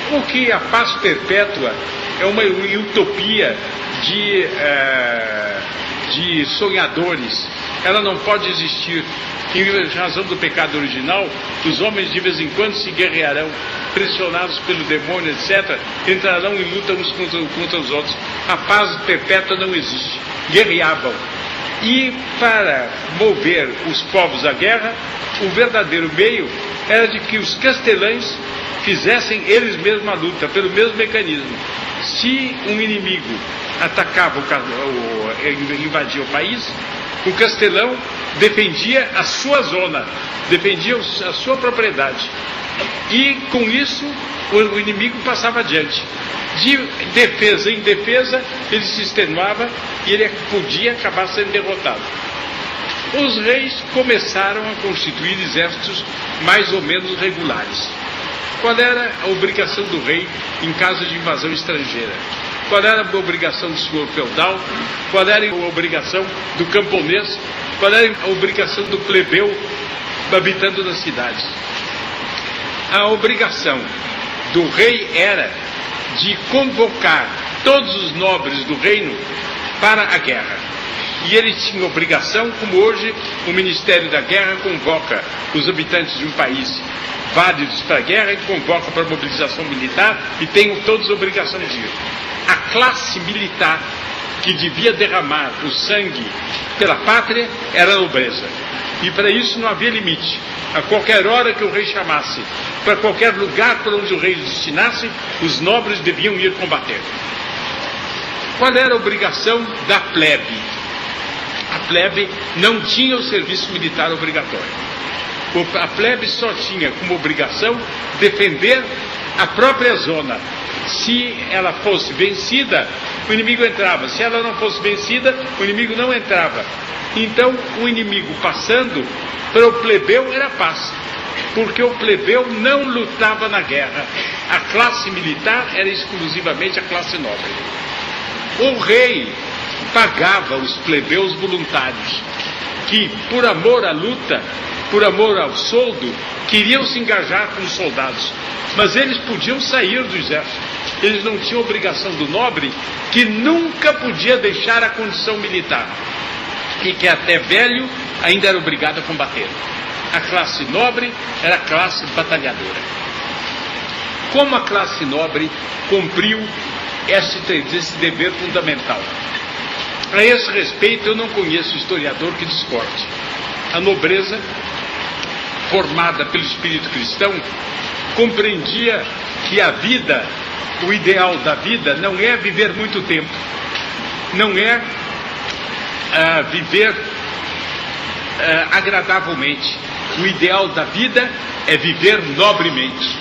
[SPEAKER 2] Porque a paz perpétua é uma utopia de sonhadores. Ela não pode existir. Em razão do pecado original, os homens de vez em quando se guerrearão, pressionados pelo demônio, etc., entrarão em luta uns contra os outros. A paz perpétua não existe. Guerreavam. E para mover os povos à guerra, o verdadeiro meio era de que os castelães fizessem eles mesmos a luta, pelo mesmo mecanismo. Se um inimigo atacava, invadia o país, o castelão defendia a sua zona, defendia a sua propriedade. E com isso o inimigo passava adiante. De defesa em defesa, ele se extenuava e ele podia acabar sendo derrotado. Os reis começaram a constituir exércitos mais ou menos regulares. Qual era a obrigação do rei em caso de invasão estrangeira? Qual era a obrigação do senhor feudal? Qual era a obrigação do camponês? Qual era a obrigação do plebeu habitando nas cidades? A obrigação do rei era de convocar todos os nobres do reino para a guerra. E ele tinha obrigação, como hoje o Ministério da Guerra convoca os habitantes de um país válidos para a guerra e convoca para a mobilização militar, e tem todos a obrigação de ir. A classe militar que devia derramar o sangue pela pátria era a nobreza. E para isso não havia limite. A qualquer hora que o rei chamasse, para qualquer lugar para onde o rei destinasse, os nobres deviam ir combater. Qual era a obrigação da plebe? A plebe não tinha o serviço militar obrigatório. A plebe só tinha como obrigação defender a própria zona. Se ela fosse vencida, o inimigo entrava. Se ela não fosse vencida, o inimigo não entrava. Então, o inimigo passando, para o plebeu era paz, porque o plebeu não lutava na guerra. A classe militar era exclusivamente a classe nobre. O rei pagava os plebeus voluntários, que por amor à luta, por amor ao soldo, queriam se engajar com os soldados. Mas eles podiam sair do exército. Eles não tinham obrigação do nobre, que nunca podia deixar a condição militar, e que até velho ainda era obrigado a combater. A classe nobre era a classe batalhadora. Como a classe nobre cumpriu esse dever fundamental? A esse respeito, eu não conheço historiador que discorde. A nobreza, formada pelo espírito cristão, compreendia que a vida, o ideal da vida, não é viver muito tempo, não é viver agradavelmente. O ideal da vida é viver nobremente.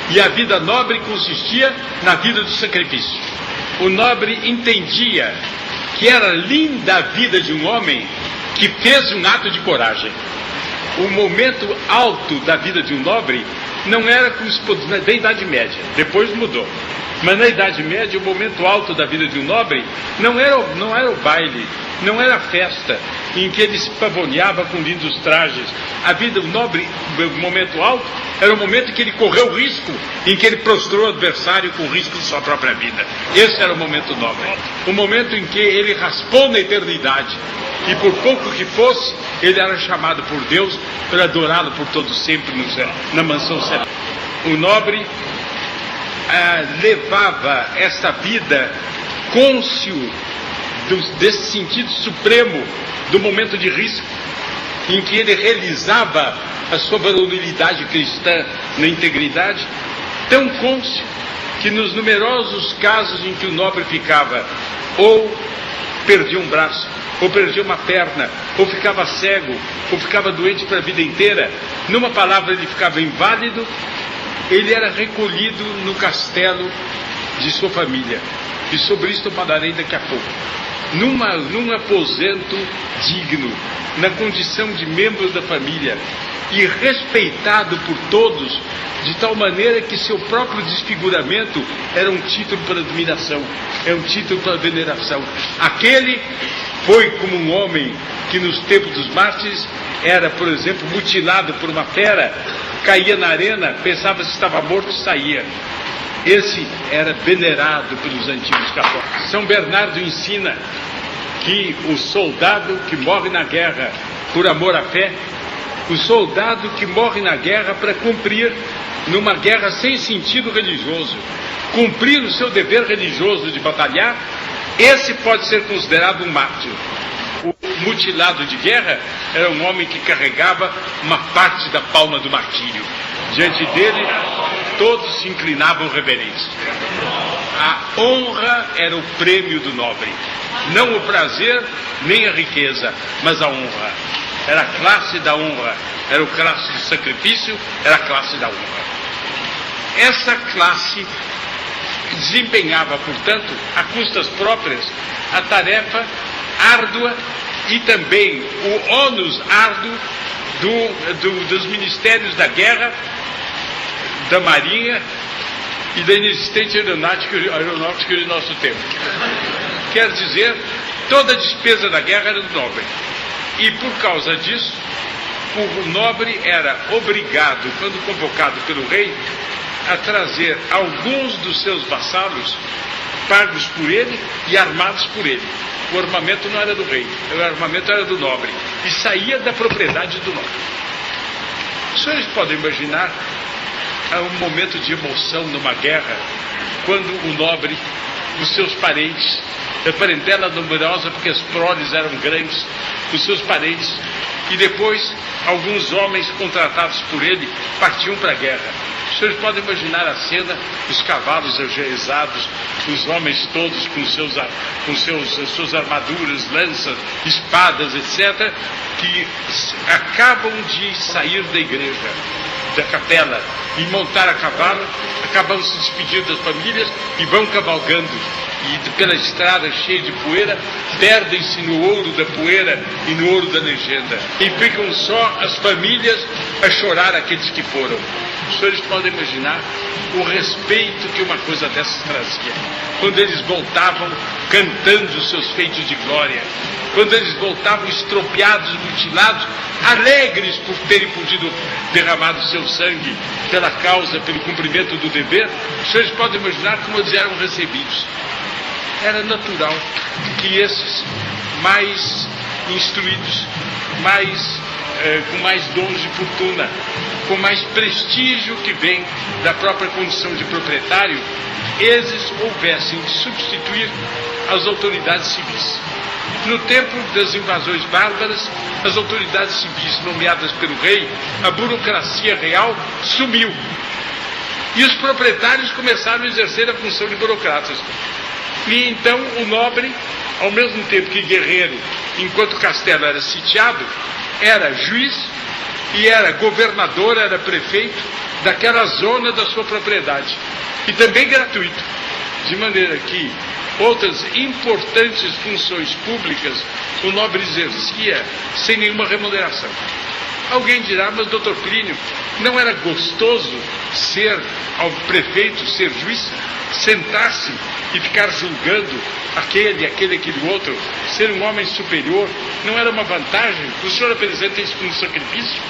[SPEAKER 2] E a vida nobre consistia na vida do sacrifício. O nobre entendia que era linda a vida de um homem que fez um ato de coragem. O momento alto da vida de um nobre não era da Idade Média, depois mudou. Mas na Idade Média, o momento alto da vida de um nobre não era o baile, não era a festa em que ele se pavoneava com lindos trajes. A vida do nobre, o momento alto, era o momento em que ele correu o risco, em que ele prostrou o adversário com o risco de sua própria vida. Esse era o momento nobre. O momento em que ele raspou na eternidade, e por pouco que fosse, ele era chamado por Deus para adorá-lo por todo sempre na mansão celeste. O nobre levava esta vida cônscio desse sentido supremo do momento de risco, em que ele realizava a sua varonilidade cristã na integridade, tão cônscio que nos numerosos casos em que o nobre ficava ou perdia um braço, ou perdia uma perna, ou ficava cego, ou ficava doente para a vida inteira, numa palavra ele ficava inválido, ele era recolhido no castelo de sua família. E sobre isso eu falarei daqui a pouco. Num aposento digno, na condição de membro da família, e respeitado por todos, de tal maneira que seu próprio desfiguramento era um título para admiração, é um título para veneração. Aquele foi como um homem que nos tempos dos mártires era, por exemplo, mutilado por uma fera, caía na arena, pensava se estava morto e saía. Esse era venerado pelos antigos católicos. São Bernardo ensina que o soldado que morre na guerra por amor à fé, o soldado que morre na guerra para cumprir, numa guerra sem sentido religioso, cumprir o seu dever religioso de batalhar, esse pode ser considerado um mártir. O mutilado de guerra era um homem que carregava uma parte da palma do martírio. Diante dele, todos se inclinavam reverentes. A honra era o prêmio do nobre. Não o prazer, nem a riqueza, mas a honra. Era a classe da honra. Era a classe do sacrifício, era a classe da honra. Essa classe desempenhava, portanto, a custas próprias, a tarefa árdua e também o ônus árduo dos ministérios da guerra, da marinha e da inexistente aeronáutica de nosso tempo. Quer dizer, toda a despesa da guerra era do nobre. E por causa disso, o nobre era obrigado, quando convocado pelo rei, a trazer alguns dos seus vassalos, pagos por ele e armados por ele. O armamento não era do rei, o armamento era do nobre, e saía da propriedade do nobre. Os senhores podem imaginar um momento de emoção numa guerra, quando o nobre, os seus parentes, a parentela numerosa, porque as proles eram grandes, os seus parentes, e depois alguns homens contratados por ele partiam para a guerra. Os senhores podem imaginar a cena, os cavalos ajerezados, os homens todos com suas armaduras, lanças, espadas, etc., que acabam de sair da igreja, da capela, e montar a cavalo, acabam se despedindo das famílias e vão cavalgando. E pela estrada cheia de poeira, perdem-se no ouro da poeira e no ouro da legenda. E ficam só as famílias a chorar aqueles que foram. Os senhores podem imaginar o respeito que uma coisa dessas trazia. Quando eles voltavam cantando os seus feitos de glória, quando eles voltavam estropiados, mutilados, alegres por terem podido derramar o seu sangue pela causa, pelo cumprimento do dever, os senhores podem imaginar como eles eram recebidos. Era natural que esses mais instruídos, com mais dons de fortuna, com mais prestígio que vem da própria condição de proprietário, esses houvessem de substituir as autoridades civis. No tempo das invasões bárbaras, as autoridades civis nomeadas pelo rei, a burocracia real sumiu. E os proprietários começaram a exercer a função de burocratas. E então o nobre, ao mesmo tempo que guerreiro, enquanto o castelo era sitiado, era juiz e era governador, era prefeito daquela zona da sua propriedade. E também gratuito. De maneira que outras importantes funções públicas o nobre exercia sem nenhuma remuneração. Alguém dirá, mas doutor Plínio, não era gostoso ser ao prefeito, ser juiz, sentar-se e ficar julgando aquele outro, ser um homem superior, não era uma vantagem? O senhor apresenta isso como sacrifício?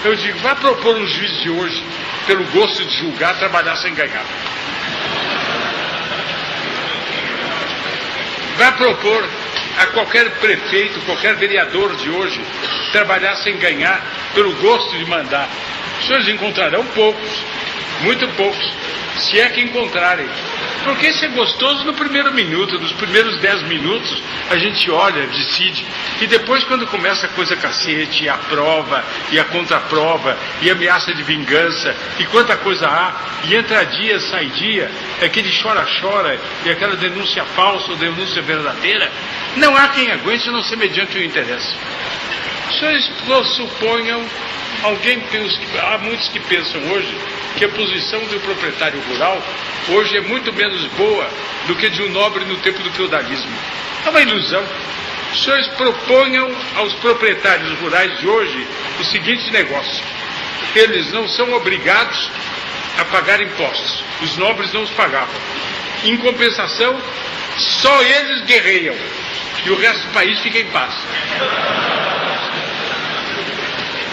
[SPEAKER 2] Eu digo, vá propor um juiz de hoje, pelo gosto de julgar, trabalhar sem ganhar. Vá propor a qualquer prefeito, qualquer vereador de hoje, trabalhar sem ganhar, pelo gosto de mandar. Os senhores encontrarão poucos, muito poucos, se é que encontrarem. Porque isso é gostoso no primeiro minuto, nos primeiros 10 minutos a gente olha, decide, e depois quando começa a coisa cacete, e a prova, e a contraprova, e a ameaça de vingança, e quanta coisa há, e entra dia, sai dia, é aquele chora-chora, e aquela denúncia falsa ou denúncia verdadeira, não há quem aguente a não ser mediante o interesse. Os senhores suponham, há muitos que pensam hoje que a posição do proprietário rural hoje é muito menos boa do que de um nobre no tempo do feudalismo. É uma ilusão. Os senhores proponham aos proprietários rurais de hoje o seguinte negócio: eles não são obrigados a pagar impostos, os nobres não os pagavam. Em compensação, só eles guerreiam e o resto do país fica em paz.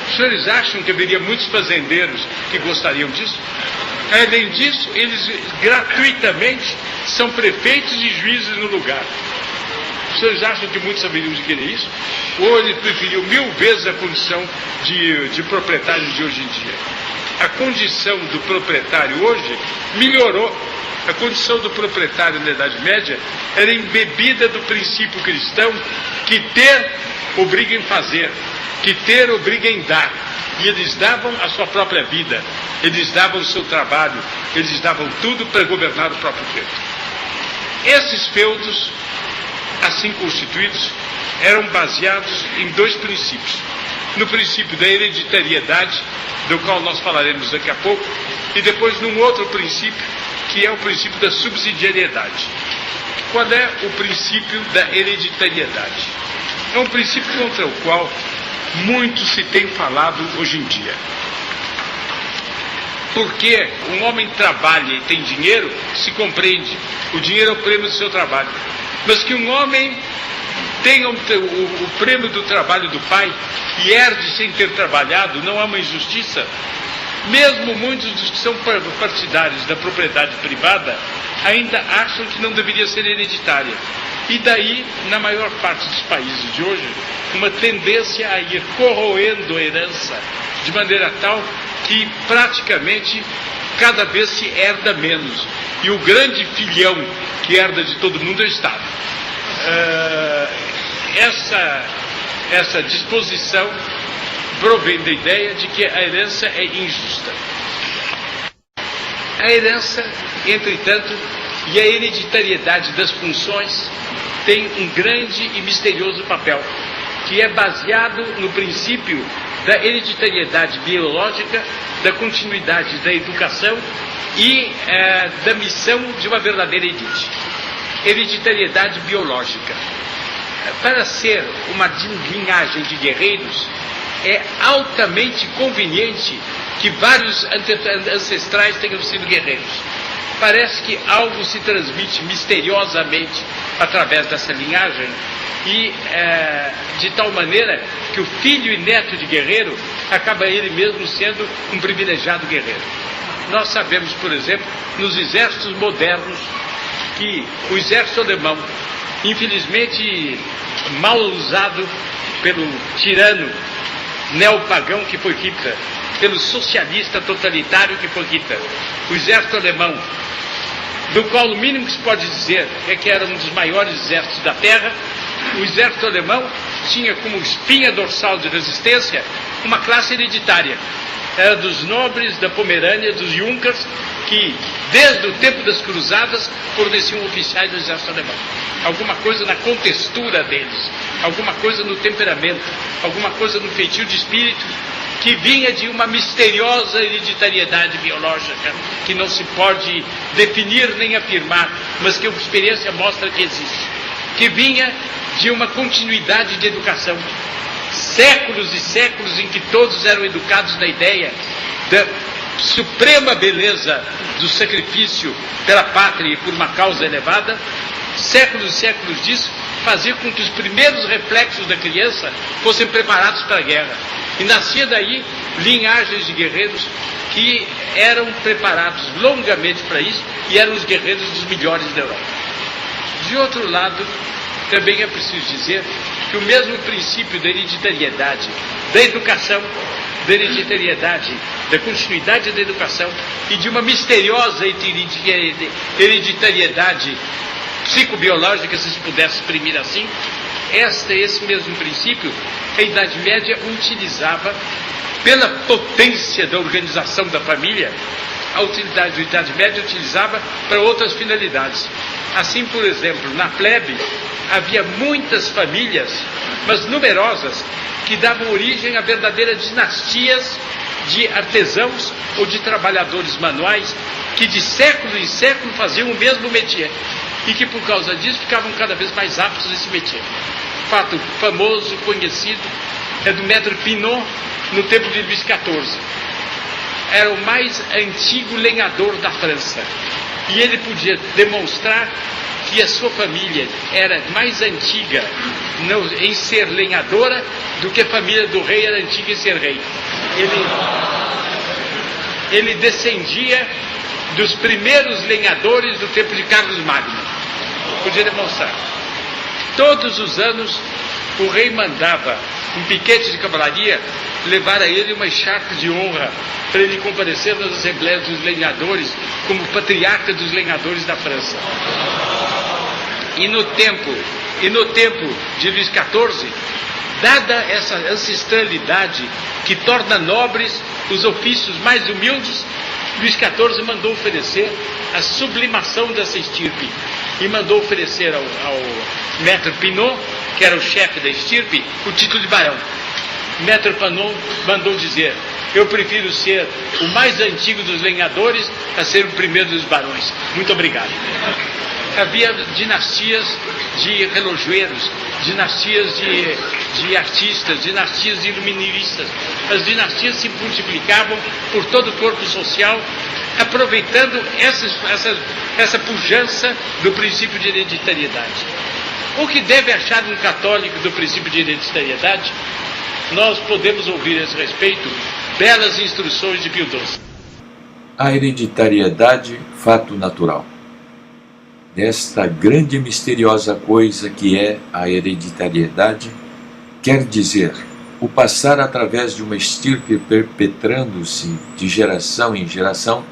[SPEAKER 2] Os senhores acham que haveria muitos fazendeiros que gostariam disso? Além disso, eles gratuitamente são prefeitos e juízes no lugar. Os senhores acham que muitos haveriam de querer isso? Ou eles preferiam 1000 vezes a condição de proprietários de hoje em dia? A condição do proprietário hoje melhorou. A condição do proprietário na Idade Média era embebida do princípio cristão que ter obriga em fazer, que ter obriga em dar. E eles davam a sua própria vida, eles davam o seu trabalho, eles davam tudo para governar o próprio feudo. Esses feudos, assim constituídos, eram baseados em 2 princípios. No princípio da hereditariedade, do qual nós falaremos daqui a pouco, e depois num outro princípio, que é o princípio da subsidiariedade. Qual é o princípio da hereditariedade? É um princípio contra o qual muito se tem falado hoje em dia. Porque um homem trabalha e tem dinheiro, se compreende. O dinheiro é o prêmio do seu trabalho. Mas que um homem tenha o prêmio do trabalho do pai e herde sem ter trabalhado, não há uma injustiça. Mesmo muitos dos que são partidários da propriedade privada ainda acham que não deveria ser hereditária. E daí, na maior parte dos países de hoje, uma tendência a ir corroendo a herança de maneira tal que praticamente cada vez se herda menos. E o grande filhão que herda de todo mundo é o Estado. Essa disposição provém da ideia de que a herança é injusta. A herança, entretanto, e a hereditariedade das funções tem um grande e misterioso papel, que é baseado no princípio da hereditariedade biológica, da continuidade da educação e da missão de uma verdadeira elite. Hereditariedade biológica. Para ser uma linhagem de guerreiros, é altamente conveniente que vários ancestrais tenham sido guerreiros. Parece que algo se transmite misteriosamente através dessa linhagem e de tal maneira que o filho e neto de guerreiro acaba ele mesmo sendo um privilegiado guerreiro. Nós sabemos, por exemplo, nos exércitos modernos, que o exército alemão, infelizmente mal usado pelo tirano neopagão que foi Hitler, pelo socialista totalitário que foi Hitler, o exército alemão, do qual o mínimo que se pode dizer é que era um dos maiores exércitos da Terra, o exército alemão tinha como espinha dorsal de resistência uma classe hereditária. Era dos nobres da Pomerânia, dos Junkers, que desde o tempo das cruzadas forneciam oficiais do exército alemão. Alguma coisa na contextura deles, alguma coisa no temperamento, alguma coisa no feitio de espírito, que vinha de uma misteriosa hereditariedade biológica, que não se pode definir nem afirmar, mas que a experiência mostra que existe, que vinha de uma continuidade de educação. Séculos e séculos em que todos eram educados na ideia da suprema beleza do sacrifício pela pátria e por uma causa elevada, séculos e séculos disso fazia com que os primeiros reflexos da criança fossem preparados para a guerra. E nascia daí linhagens de guerreiros que eram preparados longamente para isso e eram os guerreiros dos melhores da Europa. De outro lado, também é preciso dizer que o mesmo princípio da hereditariedade da educação da hereditariedade, da continuidade da educação e de uma misteriosa hereditariedade psicobiológica, se pudesse exprimir assim. Esse mesmo princípio, a Idade Média utilizava, pela potência da organização da família, a Idade Média utilizava para outras finalidades. Assim, por exemplo, na plebe havia muitas famílias, mas numerosas, que davam origem a verdadeiras dinastias de artesãos ou de trabalhadores manuais que de século em século faziam o mesmo métier e que por causa disso ficavam cada vez mais aptos a esse métier. Fato famoso, conhecido, é do Maître Pinot no tempo de Luís XIV. Era o mais antigo lenhador da França e ele podia demonstrar que a sua família era mais antiga em ser lenhadora do que a família do rei era antiga em ser rei. Ele descendia dos primeiros lenhadores do tempo de Carlos Magno. Podia demonstrar. Todos os anos o rei mandava um piquete de cavalaria levar a ele uma echarpe de honra para ele comparecer nas assembleias dos lenhadores como patriarca dos lenhadores da França. E no tempo de Luís XIV, dada essa ancestralidade que torna nobres os ofícios mais humildes, Luís XIV mandou oferecer a sublimação dessa estirpe e mandou oferecer ao Maître Pinot, que era o chefe da estirpe, o título de barão. Maître Pinot mandou dizer: eu prefiro ser o mais antigo dos lenhadores a ser o primeiro dos barões. Muito obrigado. Havia dinastias de relojoeiros, dinastias de artistas, dinastias de iluministas. As dinastias se multiplicavam por todo o corpo social, aproveitando essa pujança do princípio de hereditariedade. O que deve achar um católico do princípio de hereditariedade? Nós podemos ouvir a esse respeito belas instruções de Pio XII.
[SPEAKER 3] A hereditariedade, fato natural. Desta grande e misteriosa coisa que é a hereditariedade, quer dizer, o passar através de uma estirpe perpetrando-se de geração em geração,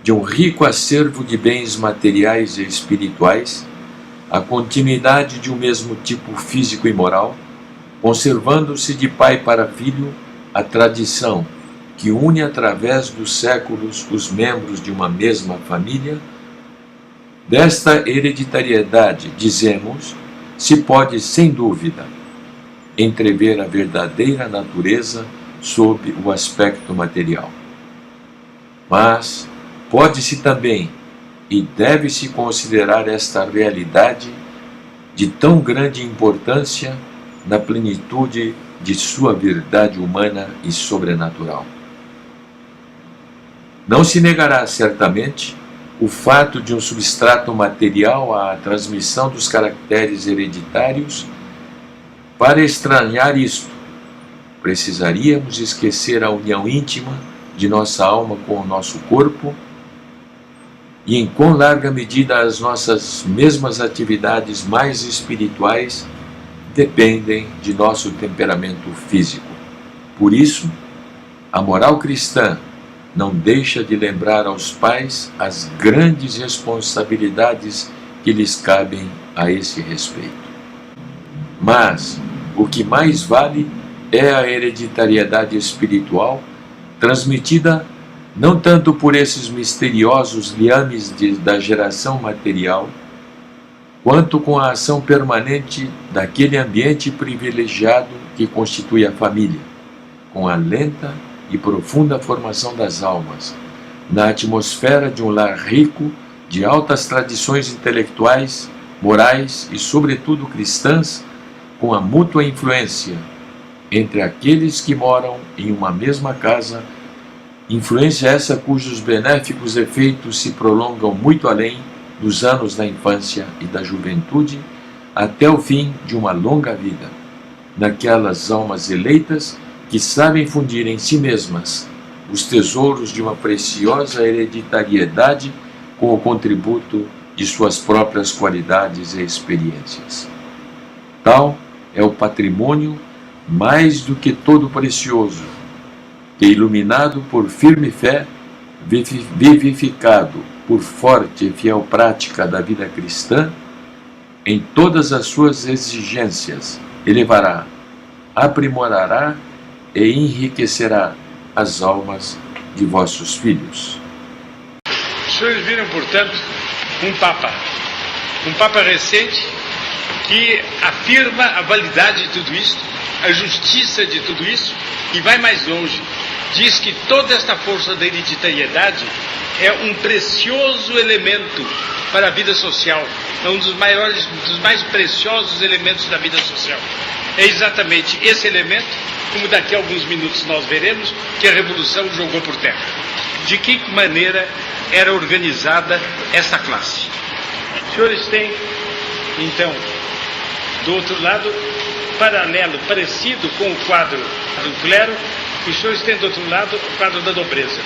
[SPEAKER 3] de um rico acervo de bens materiais e espirituais, a continuidade de um mesmo tipo físico e moral, conservando-se de pai para filho a tradição que une através dos séculos os membros de uma mesma família. Desta hereditariedade, dizemos, se pode, sem dúvida, entrever a verdadeira natureza sob o aspecto material. Mas pode-se também e deve-se considerar esta realidade de tão grande importância na plenitude de sua verdade humana e sobrenatural. Não se negará, certamente, o fato de um substrato material à transmissão dos caracteres hereditários. Para estranhar isto, precisaríamos esquecer a união íntima de nossa alma com o nosso corpo e em quão larga medida as nossas mesmas atividades mais espirituais dependem de nosso temperamento físico. Por isso, a moral cristã não deixa de lembrar aos pais as grandes responsabilidades que lhes cabem a esse respeito. Mas o que mais vale é a hereditariedade espiritual, transmitida não tanto por esses misteriosos liames da geração material, quanto com a ação permanente daquele ambiente privilegiado que constitui a família, com a lenta e profunda formação das almas, na atmosfera de um lar rico de altas tradições intelectuais, morais e, sobretudo, cristãs, com a mútua influência entre aqueles que moram em uma mesma casa, influência essa cujos benéficos efeitos se prolongam muito além dos anos da infância e da juventude, até o fim de uma longa vida, naquelas almas eleitas que sabem fundir em si mesmas os tesouros de uma preciosa hereditariedade com o contributo de suas próprias qualidades e experiências. Tal é o patrimônio mais do que todo precioso que, iluminado por firme fé, vivificado por forte e fiel prática da vida cristã, em todas as suas exigências, elevará, aprimorará e enriquecerá as almas de vossos filhos.
[SPEAKER 2] Os senhores viram, portanto, um Papa recente que afirma a validade de tudo isso, a justiça de tudo isso, e vai mais longe. Diz que toda esta força da hereditariedade é um precioso elemento para a vida social, é um dos mais preciosos elementos da vida social. É exatamente esse elemento, como daqui a alguns minutos nós veremos, que a Revolução jogou por terra. De que maneira era organizada essa classe? Os senhores têm, então, do outro lado, paralelo, parecido com o quadro do clero, os senhores têm do outro lado o quadro da nobreza,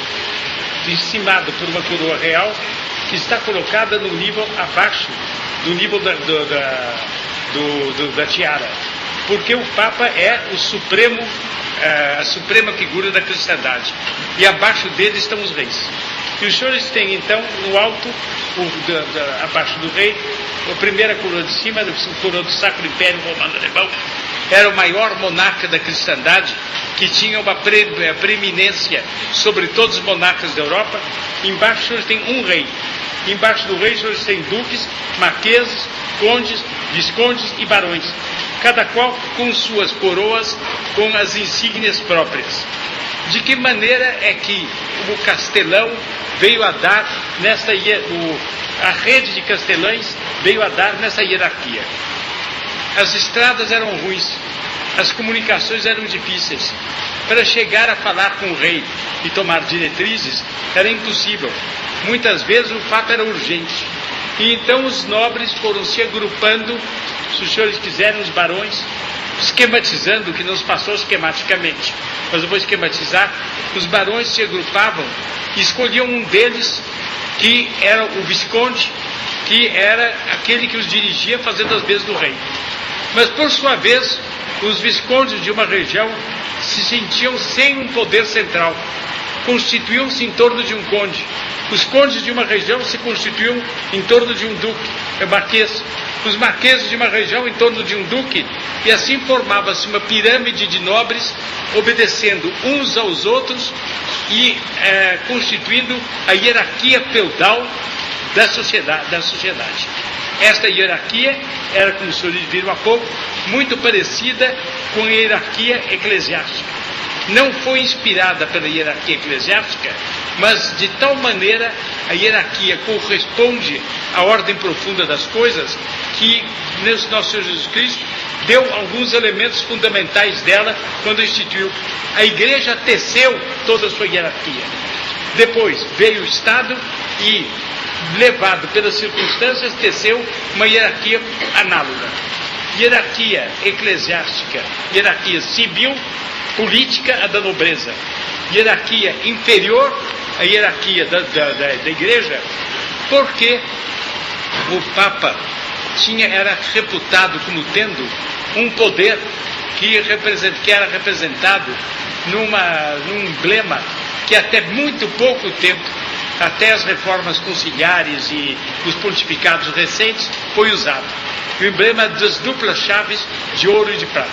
[SPEAKER 2] encimado por uma coroa real que está colocada no nível abaixo do nível da tiara, porque o Papa é o supremo, a suprema figura da cristandade, e abaixo dele estão os reis. E os senhores têm então no alto, abaixo do rei, a primeira coroa de cima, a coroa do Sacro Império Romano Alemão, era o maior monarca da cristandade, que tinha uma preeminência sobre todos os monarcas da Europa. Embaixo os senhores têm um rei. Embaixo do rei os senhores têm duques, marqueses, condes, viscondes e barões, cada qual com suas coroas, com as insígnias próprias. De que maneira é que o castelão veio a dar a rede de castelães veio a dar nessa hierarquia? As estradas eram ruins, as comunicações eram difíceis. Para chegar a falar com o rei e tomar diretrizes era impossível. Muitas vezes o fato era urgente. E então os nobres foram se agrupando, se os senhores quiserem, os barões, esquematizando, que nos passou esquematicamente, mas eu vou esquematizar. Os barões se agrupavam e escolhiam um deles, que era o visconde, que era aquele que os dirigia fazendo as vezes do rei. Mas por sua vez, os viscondes de uma região se sentiam sem um poder central, constituíam-se em torno de um conde. Os condes de uma região se constituíam em torno de um duque, marquês. Os marqueses de uma região em torno de um duque, e assim formava-se uma pirâmide de nobres, obedecendo uns aos outros e constituindo a hierarquia feudal da sociedade. Esta hierarquia era, como os senhores viram há pouco, muito parecida com a hierarquia eclesiástica. Não foi inspirada pela hierarquia eclesiástica, mas de tal maneira a hierarquia corresponde à ordem profunda das coisas, que nosso Senhor Jesus Cristo deu alguns elementos fundamentais dela quando instituiu. A igreja teceu toda a sua hierarquia. Depois veio o Estado e, levado pelas circunstâncias, teceu uma hierarquia análoga. Hierarquia eclesiástica, hierarquia civil, política, a da nobreza. Hierarquia inferior, a hierarquia da igreja, porque o Papa era reputado como tendo um poder que era representado num emblema que até muito pouco tempo, até as reformas conciliares e os pontificados recentes, foi usado. O emblema das duplas chaves de ouro e de prata.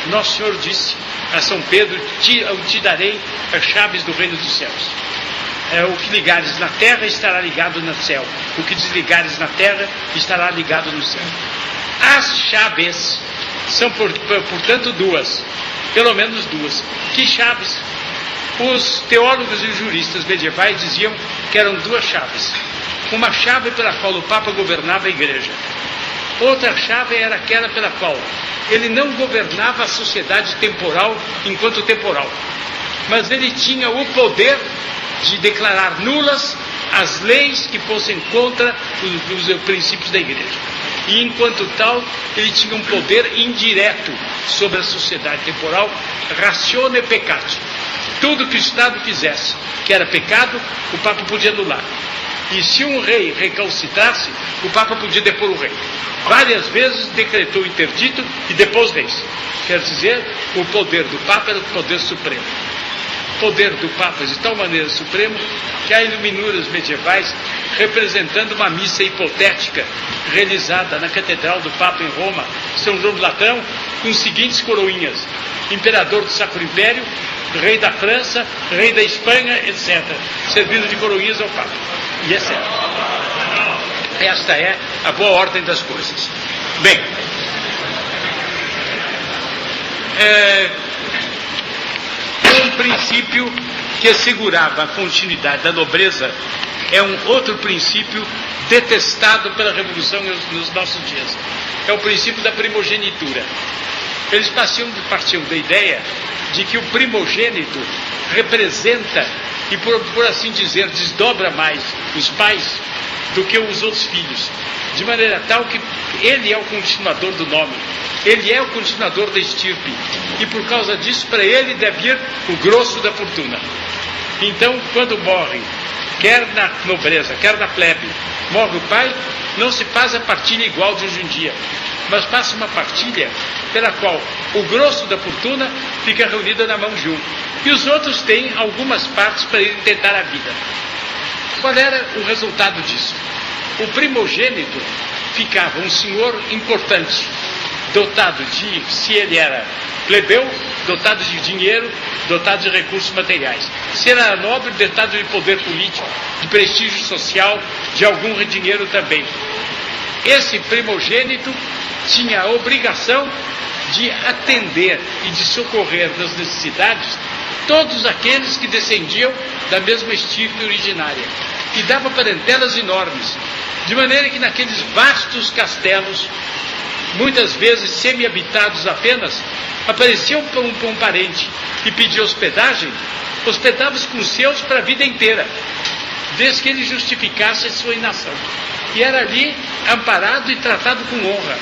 [SPEAKER 2] Nosso Senhor disse a São Pedro: eu te darei as chaves do reino dos céus. O que ligares na terra estará ligado no céu. O que desligares na terra estará ligado no céu. As chaves são, portanto, duas. Pelo menos duas. Que chaves? Os teólogos e juristas medievais diziam que eram duas chaves. Uma chave pela qual o Papa governava a igreja. Outra chave era aquela pela qual ele não governava a sociedade temporal enquanto temporal, mas ele tinha o poder de declarar nulas as leis que fossem contra os princípios da igreja. E enquanto tal, ele tinha um poder indireto sobre a sociedade temporal, ratione peccati. Tudo que o Estado fizesse que era pecado, o Papa podia anular. E se um rei recalcitrasse, o Papa podia depor o rei. Várias vezes decretou interdito e depôs reis. Quer dizer, o poder do Papa era o poder supremo. poder do Papa de tal maneira supremo que há iluminuras medievais representando uma missa hipotética realizada na Catedral do Papa em Roma, São João do Latrão, com os seguintes coroinhas: Imperador do Sacro Império, Rei da França, Rei da Espanha, etc., servindo de coroinhas ao Papa. E é certo. Esta é a boa ordem das coisas. Bem, um princípio que assegurava a continuidade da nobreza é um outro princípio detestado pela Revolução nos nossos dias. É o princípio da primogenitura. Eles partiam da ideia de que o primogênito representa e, por assim dizer, desdobra mais os pais do que os outros filhos, de maneira tal que ele é o continuador do nome, ele é o continuador da estirpe, e por causa disso, para ele deve ir o grosso da fortuna. Então, quando morre, quer na nobreza, quer na plebe, morre o pai, não se faz a partilha igual de hoje em dia, mas passa uma partilha pela qual o grosso da fortuna fica reunido na mão de um, e os outros têm algumas partes para irem tentar a vida. Qual era o resultado disso? O primogênito ficava um senhor importante, dotado de, se ele era plebeu, dotado de dinheiro, dotado de recursos materiais. Se ele era nobre, dotado de poder político, de prestígio social, de algum dinheiro também. Esse primogênito tinha a obrigação de atender e de socorrer nas necessidades todos aqueles que descendiam da mesma estirpe originária, e dava parentelas enormes, de maneira que naqueles vastos castelos, muitas vezes semi-habitados apenas, aparecia um parente e pedia hospedagem, hospedava-se com os seus para a vida inteira, desde que ele justificasse a sua inação. E era ali amparado e tratado com honra.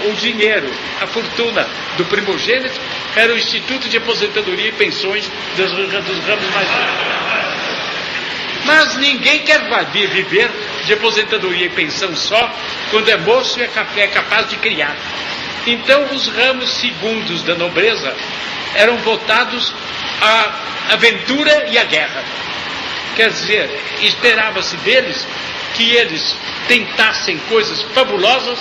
[SPEAKER 2] O dinheiro, a fortuna do primogênito era o Instituto de Aposentadoria e Pensões dos ramos mais ricos. Mas ninguém quer viver de aposentadoria e pensão só quando é moço e é capaz de criar. Então os ramos segundos da nobreza eram votados à aventura e à guerra. Quer dizer, esperava-se deles que eles tentassem coisas fabulosas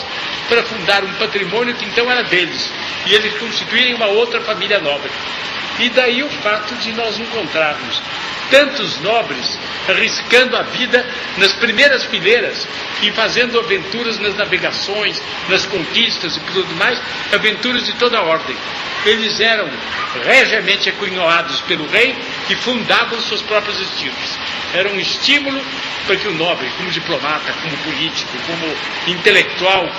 [SPEAKER 2] para fundar um patrimônio que então era deles, e eles constituírem uma outra família nobre. E daí o fato de nós encontrarmos tantos nobres arriscando a vida nas primeiras fileiras e fazendo aventuras nas navegações, nas conquistas e tudo mais, aventuras de toda ordem. Eles eram regiamente acunhoados pelo rei e fundavam suas próprias estirpes. Era um estímulo para que o nobre, como diplomata, como político, como intelectual,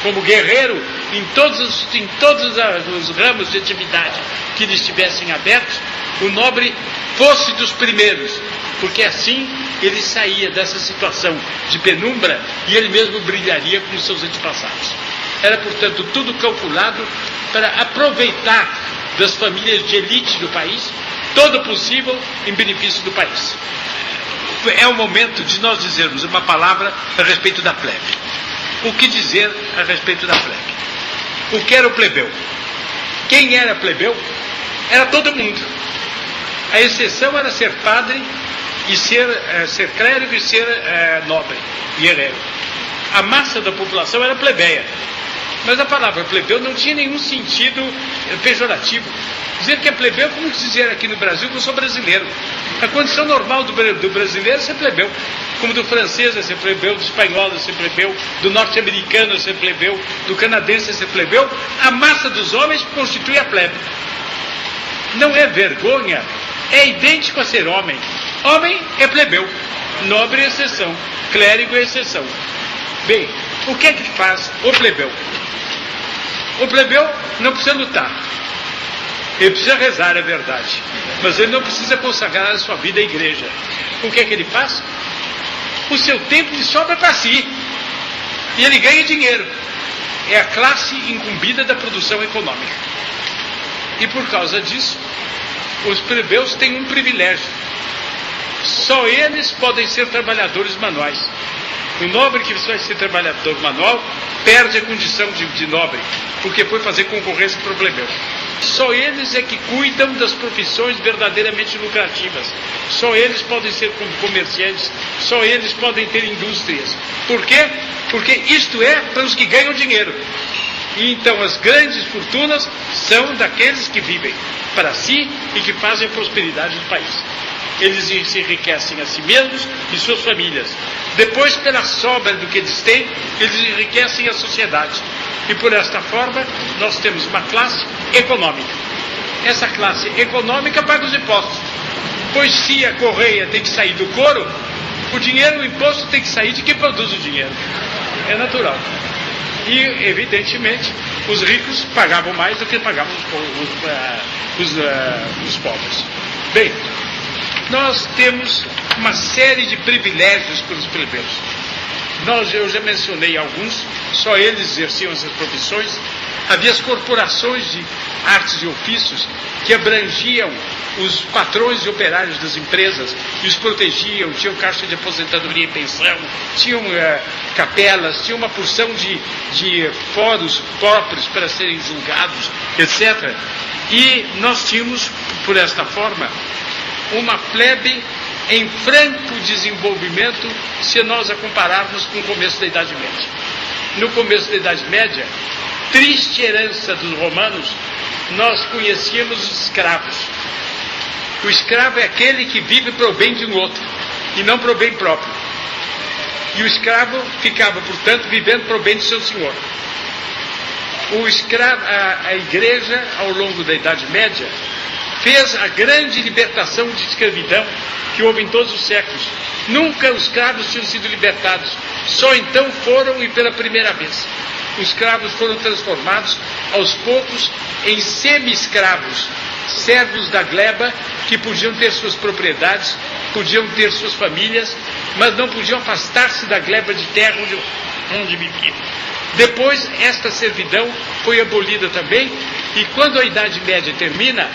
[SPEAKER 2] como guerreiro, em todos os ramos de atividade que lhe estivessem abertos, o nobre fosse dos primeiros, porque assim ele saía dessa situação de penumbra e ele mesmo brilharia com os seus antepassados. Era, portanto, tudo calculado para aproveitar das famílias de elite do país todo o possível em benefício do país. É o momento de nós dizermos uma palavra a respeito da plebe. O que dizer a respeito da plebe? O que era o plebeu? Quem era plebeu? Era todo mundo. A exceção era ser padre e ser clérigo e ser nobre e herdeiro. A massa da população era plebeia. Mas a palavra plebeu não tinha nenhum sentido pejorativo. Dizer que é plebeu é como dizer aqui no Brasil que eu sou brasileiro. A condição normal do brasileiro é ser plebeu. Como do francês é ser plebeu, do espanhol é ser plebeu, do norte-americano é ser plebeu, do canadense é ser plebeu. A massa dos homens constitui a plebe. Não é vergonha, é idêntico a ser homem. Homem é plebeu, nobre é exceção, clérigo é exceção. Bem, o que é que faz o plebeu? O plebeu não precisa lutar. Ele precisa rezar, é verdade. Mas ele não precisa consagrar a sua vida à igreja. O que é que ele faz? O seu tempo lhe sobra para si. E ele ganha dinheiro. É a classe incumbida da produção econômica. E por causa disso, os plebeus têm um privilégio. Só eles podem ser trabalhadores manuais. O nobre que vai ser trabalhador manual perde a condição de nobre, porque foi fazer concorrência para o plebeu. Só eles é que cuidam das profissões verdadeiramente lucrativas. Só eles podem ser comerciantes, só eles podem ter indústrias. Por quê? Porque isto é para os que ganham dinheiro. E então as grandes fortunas são daqueles que vivem para si e que fazem a prosperidade do país. Eles se enriquecem a si mesmos e suas famílias. Depois, pela sobra do que eles têm, eles enriquecem a sociedade. E por esta forma, nós temos uma classe econômica. Essa classe econômica paga os impostos. Pois se a correia tem que sair do couro, o imposto tem que sair de quem produz o dinheiro. É natural. E, evidentemente, os ricos pagavam mais do que pagavam os pobres. Bem, nós temos uma série de privilégios para os plebeus. Eu já mencionei alguns, só eles exerciam essas profissões. Havia as corporações de artes e ofícios que abrangiam os patrões e operários das empresas e os protegiam, tinham caixa de aposentadoria e pensão, tinham capelas, tinham uma porção de fóruns próprios para serem julgados, etc. E nós tínhamos, por esta forma, uma plebe em franco desenvolvimento se nós a compararmos com o começo da Idade Média. No começo da Idade Média, triste herança dos romanos, nós conhecíamos os escravos. O escravo é aquele que vive para o bem de um outro e não para o bem próprio. E o escravo ficava, portanto, vivendo para o bem do seu senhor. O escravo, a igreja, ao longo da Idade Média, fez a grande libertação de escravidão que houve em todos os séculos. Nunca os escravos tinham sido libertados. Só então foram, e pela primeira vez. Os escravos foram transformados, aos poucos, em semi-escravos, servos da gleba, que podiam ter suas propriedades, podiam ter suas famílias, mas não podiam afastar-se da gleba de terra onde viviam. Depois, esta servidão foi abolida também, e quando a Idade Média termina,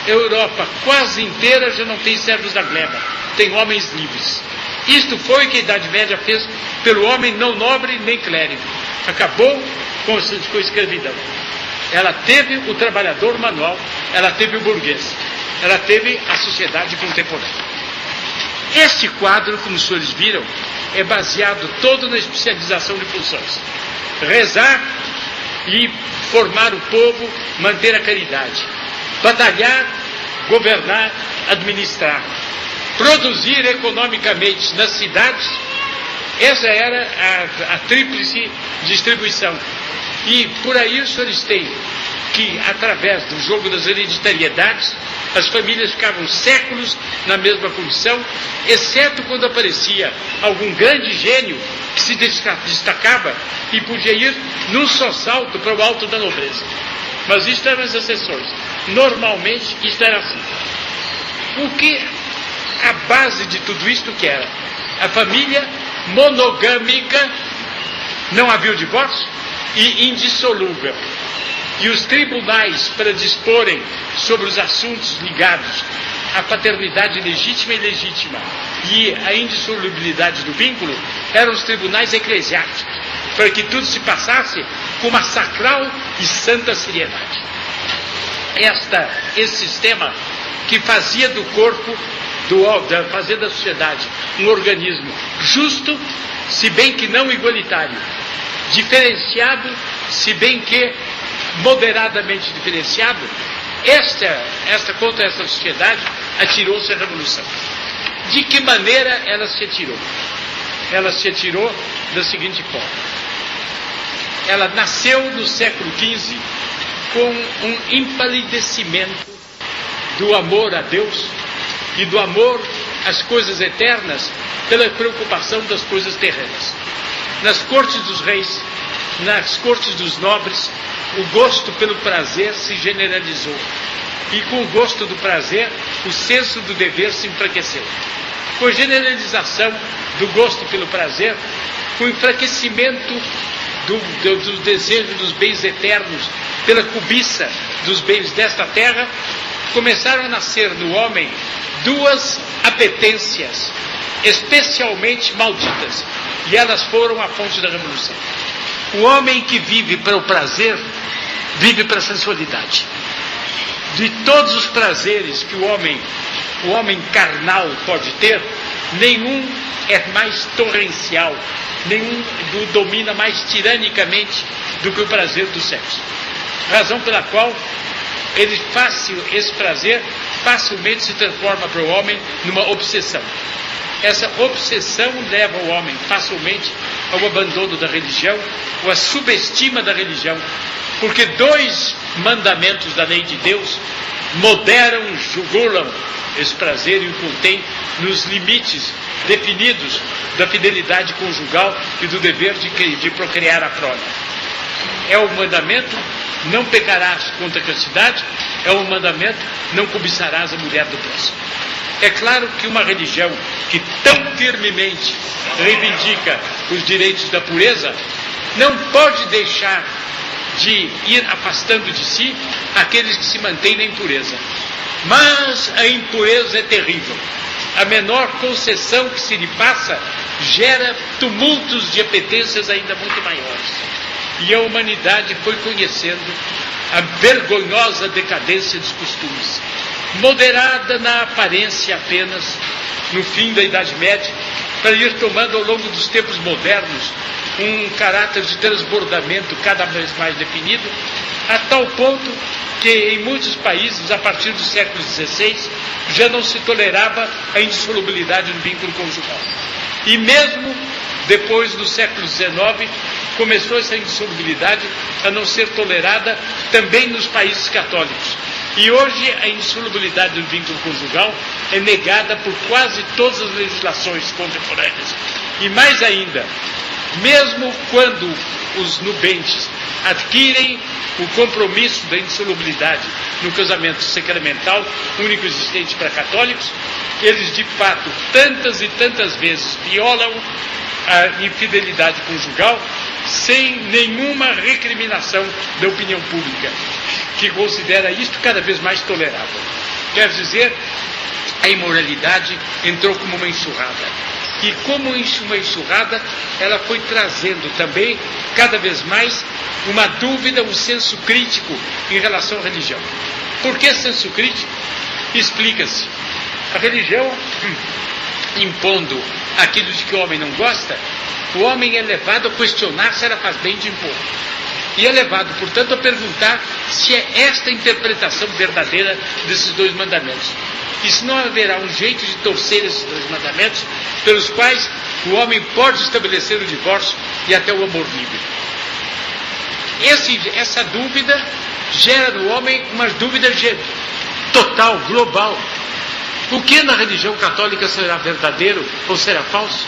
[SPEAKER 2] a Europa quase inteira já não tem servos da gleba, tem homens livres. Isto foi o que a Idade Média fez pelo homem não nobre nem clérigo. Acabou com a escravidão. Ela teve o trabalhador manual, ela teve o burguês, ela teve a sociedade contemporânea. Este quadro, como os senhores viram, é baseado todo na especialização de funções. Rezar e formar o povo, manter a caridade. Batalhar, governar, administrar. Produzir economicamente nas cidades. Essa era a tríplice distribuição. E por aí os senhores têm que, através do jogo das hereditariedades, as famílias ficavam séculos na mesma condição, exceto quando aparecia algum grande gênio que se destacava e podia ir num só salto para o alto da nobreza. Mas isto eram as exceções. Normalmente isto era assim. O que a base de tudo isto que era? A família monogâmica, não havia o divórcio, e indissolúvel. E os tribunais, para disporem sobre os assuntos ligados à paternidade legítima e ilegítima e à indissolubilidade do vínculo, eram os tribunais eclesiásticos, para que tudo se passasse com uma sacral e santa seriedade. Esse sistema que fazia do corpo, fazia da sociedade um organismo justo, se bem que não igualitário, diferenciado, se bem que moderadamente diferenciado, contra essa sociedade atirou-se a revolução. De que maneira ela se atirou? Ela se atirou da seguinte forma. Ela nasceu no século XV com um empalidecimento do amor a Deus e do amor às coisas eternas pela preocupação das coisas terrenas. Nas cortes dos reis, nas cortes dos nobres, o gosto pelo prazer se generalizou. E com o gosto do prazer, o senso do dever se enfraqueceu. Com a generalização do gosto pelo prazer, com o enfraquecimento do desejo dos bens eternos, pela cobiça dos bens desta terra, começaram a nascer no homem duas apetências, especialmente malditas, e elas foram a fonte da revolução. O homem que vive para o prazer, vive para a sensualidade.
[SPEAKER 4] de todos os prazeres que o homem carnal pode ter, nenhum é mais torrencial, nenhum o domina mais tiranicamente do que o prazer do sexo. Razão pela qual esse prazer facilmente se transforma para o homem numa obsessão. Essa obsessão leva o homem facilmente ao abandono da religião ou à subestima da religião, porque 2 mandamentos da lei de Deus moderam, jugulam esse prazer e o contém nos limites definidos da fidelidade conjugal e do dever de procriar a prole. É o mandamento: não pecarás contra a castidade. É o mandamento: não cobiçarás a mulher do próximo. É claro que uma religião que tão firmemente reivindica os direitos da pureza não pode deixar de ir afastando de si aqueles que se mantêm na impureza. Mas a impureza é terrível. A menor concessão que se lhe passa gera tumultos de apetências ainda muito maiores. E a humanidade foi conhecendo a vergonhosa decadência dos costumes, moderada na aparência apenas no fim da Idade Média, para ir tomando ao longo dos tempos modernos um caráter de transbordamento cada vez mais definido, a tal ponto que em muitos países, a partir do século XVI, já não se tolerava a indissolubilidade do vínculo conjugal. E mesmo depois do século XIX, começou essa indissolubilidade a não ser tolerada também nos países católicos. E hoje a indissolubilidade do vínculo conjugal é negada por quase todas as legislações contemporâneas. E mais ainda, mesmo quando os nubentes adquirem o compromisso da indissolubilidade no casamento sacramental, único existente para católicos, eles de fato tantas e tantas vezes violam a infidelidade conjugal sem nenhuma recriminação da opinião pública, que considera isto cada vez mais tolerável. Quer dizer, a imoralidade entrou como uma enxurrada. E como uma enxurrada, ela foi trazendo também, cada vez mais, uma dúvida, um senso crítico em relação à religião. Por que senso crítico? Explica-se. A religião, impondo aquilo de que o homem não gosta, o homem é levado a questionar se ela faz bem de impor. E é levado, portanto, a perguntar se é esta a interpretação verdadeira desses 2 mandamentos. E se não haverá um jeito de torcer esses 2 mandamentos, pelos quais o homem pode estabelecer o divórcio e até o amor livre. Essa dúvida gera no homem uma dúvida total, global. O que na religião católica será verdadeiro ou será falso?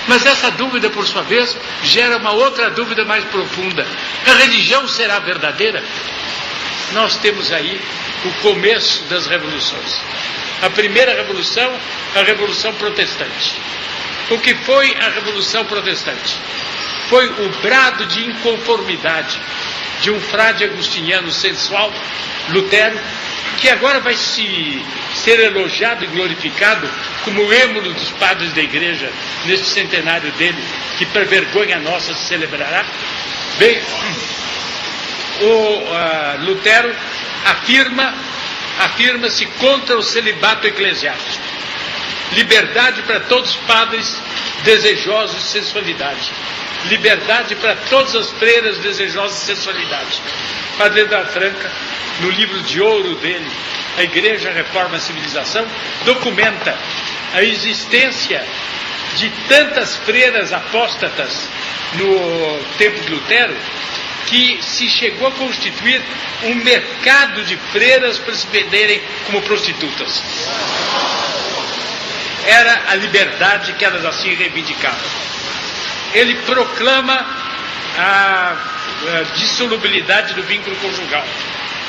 [SPEAKER 4] Mas essa dúvida, por sua vez, gera uma outra dúvida mais profunda. A religião será verdadeira? Nós temos aí o começo das revoluções. A primeira revolução, a Revolução Protestante. O que foi a Revolução Protestante? Foi o brado de inconformidade de um frade agostiniano sensual, Lutero, que agora vai ser elogiado e glorificado como o êmulo dos padres da igreja neste centenário dele, que para vergonha nossa se celebrará. Bem, Lutero afirma-se contra o celibato eclesiástico. Liberdade para todos os padres desejosos de sensualidade. Liberdade para todas as freiras desejosas de sensualidade. Padre da Franca, no livro de ouro dele, A Igreja, Reforma e Civilização, documenta a existência de tantas freiras apóstatas no tempo de Lutero, que se chegou a constituir um mercado de freiras para se venderem como prostitutas. Era a liberdade que elas assim reivindicavam. Ele proclama a dissolubilidade do vínculo conjugal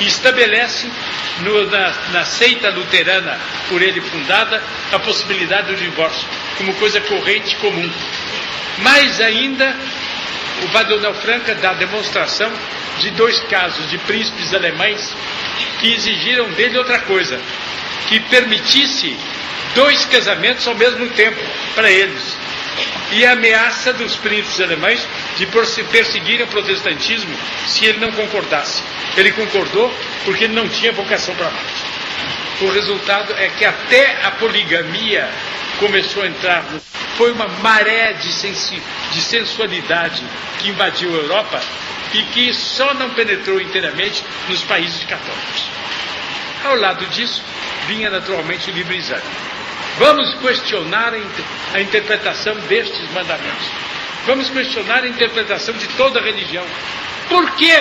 [SPEAKER 4] e estabelece na seita luterana por ele fundada a possibilidade do divórcio como coisa corrente e comum. Mais ainda, o Padre Leonel Franca dá demonstração de 2 casos de príncipes alemães que exigiram dele outra coisa, que permitisse 2 casamentos ao mesmo tempo para eles. E a ameaça dos príncipes alemães de perseguirem o protestantismo se ele não concordasse. Ele concordou porque ele não tinha vocação para morte. O resultado é que até a poligamia começou a entrar. Foi uma maré de sensualidade que invadiu a Europa e que só não penetrou inteiramente nos países católicos. Ao lado disso, vinha naturalmente o livre exame. Vamos questionar a interpretação destes mandamentos. Vamos questionar a interpretação de toda a religião. Por que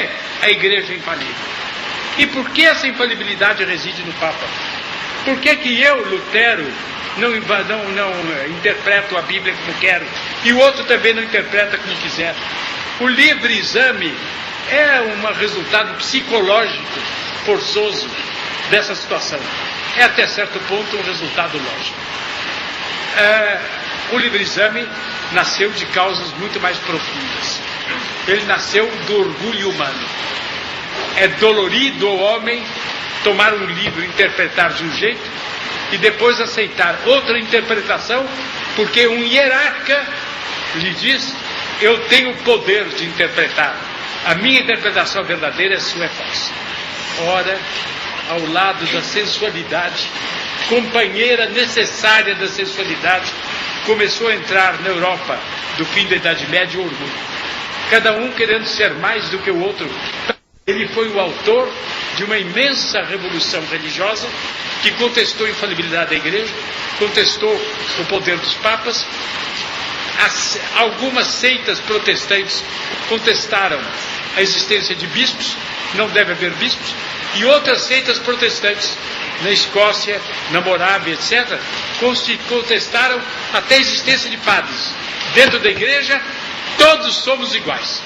[SPEAKER 4] a Igreja é infalível? E por que essa infalibilidade reside no Papa? Por que que eu, Lutero, não interpreto a Bíblia como quero e o outro também não interpreta como quiser? O livre exame é um resultado psicológico forçoso dessa situação. É até certo ponto um resultado lógico. O livre exame nasceu de causas muito mais profundas. Ele nasceu do orgulho humano. É dolorido ao homem tomar um livro e interpretar de um jeito e depois aceitar outra interpretação, porque um hierarca lhe diz: eu tenho o poder de interpretar. A minha interpretação verdadeira, a sua é falsa. Ora, ao lado da sensualidade, companheira necessária da sensualidade, começou a entrar na Europa do fim da Idade Média o orgulho. Cada um querendo ser mais do que o outro. Ele foi o autor de uma imensa revolução religiosa que contestou a infalibilidade da Igreja, contestou o poder dos papas. Algumas seitas protestantes contestaram a existência de bispos, não deve haver bispos, e outras seitas protestantes, na Escócia, na Morávia, etc., contestaram até a existência de padres. Dentro da Igreja, todos somos iguais.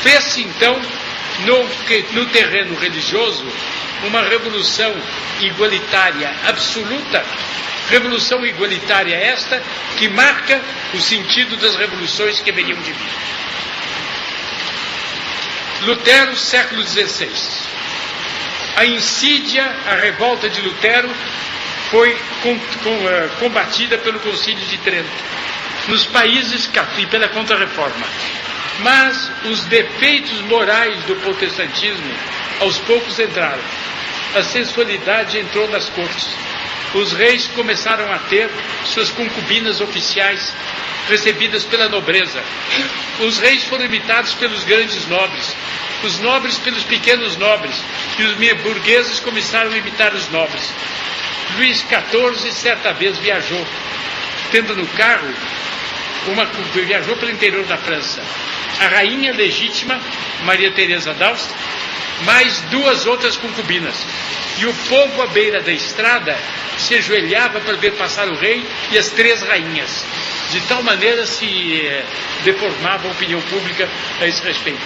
[SPEAKER 4] Fez-se então, no terreno religioso, uma revolução igualitária absoluta, revolução igualitária esta que marca o sentido das revoluções que haveriam de vir. Lutero, século XVI. A insídia, a revolta de Lutero foi combatida pelo Concílio de Trento, nos países e pela Contra-Reforma. Mas os defeitos morais do protestantismo aos poucos entraram. A sensualidade entrou nas cortes. Os reis começaram a ter suas concubinas oficiais recebidas pela nobreza. Os reis foram imitados pelos grandes nobres, os nobres pelos pequenos nobres, e os burgueses começaram a imitar os nobres. Luís XIV certa vez viajou, tendo no carro viajou pelo interior da França a rainha legítima, Maria Teresa d'Áustria, mais duas outras concubinas. E o povo à beira da estrada se ajoelhava para ver passar o rei e as três rainhas. De tal maneira se deformava a opinião pública a esse respeito.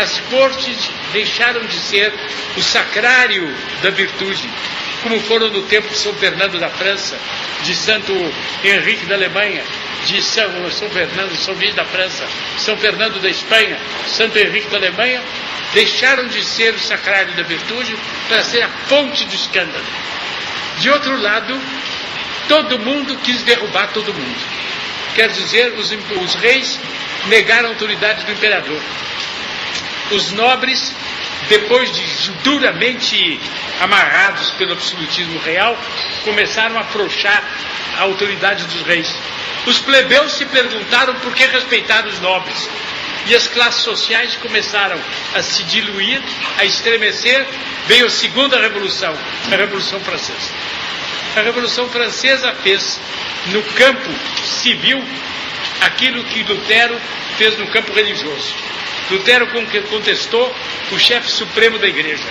[SPEAKER 4] As cortes deixaram de ser o sacrário da virtude, como foram no tempo de São Fernando da França, de Santo Henrique da Alemanha, de São Fernando, São Luís da França, São Fernando da Espanha, Santo Henrique da Alemanha, deixaram de ser o sacrário da virtude para ser a fonte do escândalo. De outro lado, todo mundo quis derrubar todo mundo. Quer dizer, os reis negaram a autoridade do imperador. Os nobres, depois de duramente amarrados pelo absolutismo real, começaram a afrouxar a autoridade dos reis. Os plebeus se perguntaram por que respeitar os nobres. E as classes sociais começaram a se diluir, a estremecer. Veio a segunda revolução, a Revolução Francesa. A Revolução Francesa fez no campo civil aquilo que Lutero fez no campo religioso. Lutero contestou o chefe supremo da Igreja,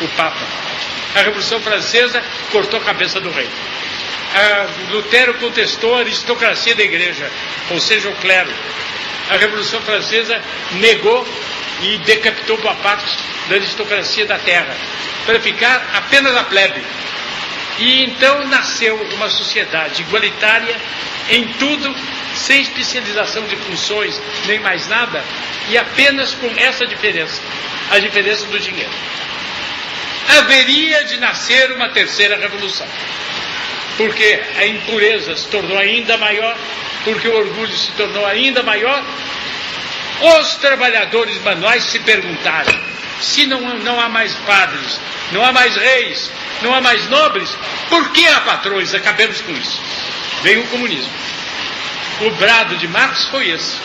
[SPEAKER 4] o Papa. A Revolução Francesa cortou a cabeça do rei. Lutero contestou a aristocracia da Igreja, ou seja, o clero. A Revolução Francesa negou e decapitou boa parte da aristocracia da terra, para ficar apenas a plebe. E então nasceu uma sociedade igualitária em tudo, sem especialização de funções, nem mais nada, e apenas com essa diferença, a diferença do dinheiro. Haveria de nascer uma terceira revolução, porque a impureza se tornou ainda maior porque o orgulho se tornou ainda maior, os trabalhadores manuais se perguntaram: se não há mais padres, não há mais reis, não há mais nobres, por que há patrões? Acabemos com isso. Veio o comunismo. O brado de Marx foi esse.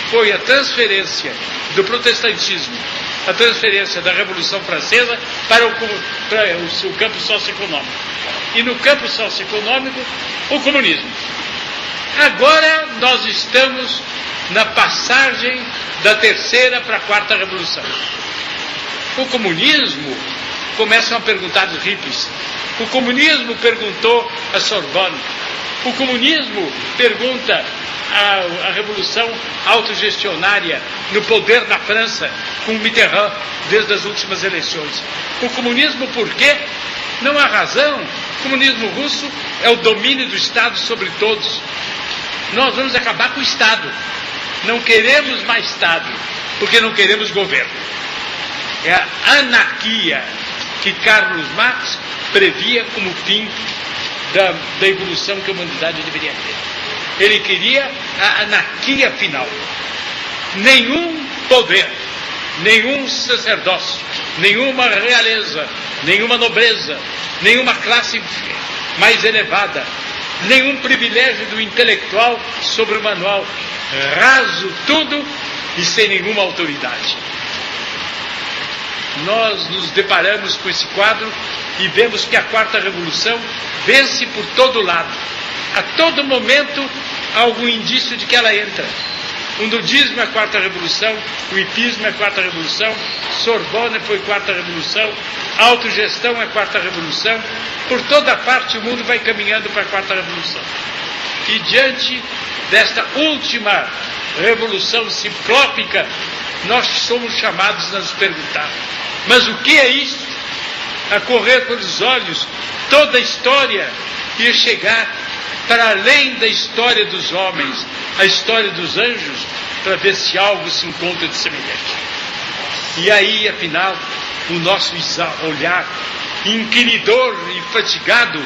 [SPEAKER 4] Foi a transferência do protestantismo, a transferência da Revolução Francesa para o campo socioeconômico. E no campo socioeconômico, o comunismo. Agora nós estamos na passagem da terceira para a quarta revolução. O comunismo, começam a perguntar os hippies, o comunismo perguntou a Sorbonne, o comunismo pergunta a revolução autogestionária no poder na França, com Mitterrand, desde as últimas eleições. O comunismo por quê? Não há razão. O comunismo russo é o domínio do Estado sobre todos. Nós vamos acabar com o Estado. Não queremos mais Estado, porque não queremos governo. É a anarquia que Carlos Marx previa como fim da evolução que a humanidade deveria ter. Ele queria a anarquia final. Nenhum poder, nenhum sacerdócio, nenhuma realeza, nenhuma nobreza, nenhuma classe mais elevada, nenhum privilégio do intelectual sobre o manual. Raso tudo e sem nenhuma autoridade. Nós nos deparamos com esse quadro e vemos que a quarta revolução vence por todo lado. A todo momento há algum indício de que ela entra. O nudismo é a quarta revolução, o hipismo é a quarta revolução, Sorbonne foi a quarta revolução, a autogestão é a quarta revolução. Por toda parte o mundo vai caminhando para a quarta revolução. E diante desta última revolução ciclópica, nós somos chamados a nos perguntar: mas o que é isso? A correr pelos olhos toda a história e a chegar para além da história dos homens, a história dos anjos, para ver se algo se encontra de semelhante. E aí, afinal, o nosso olhar inquiridor e fatigado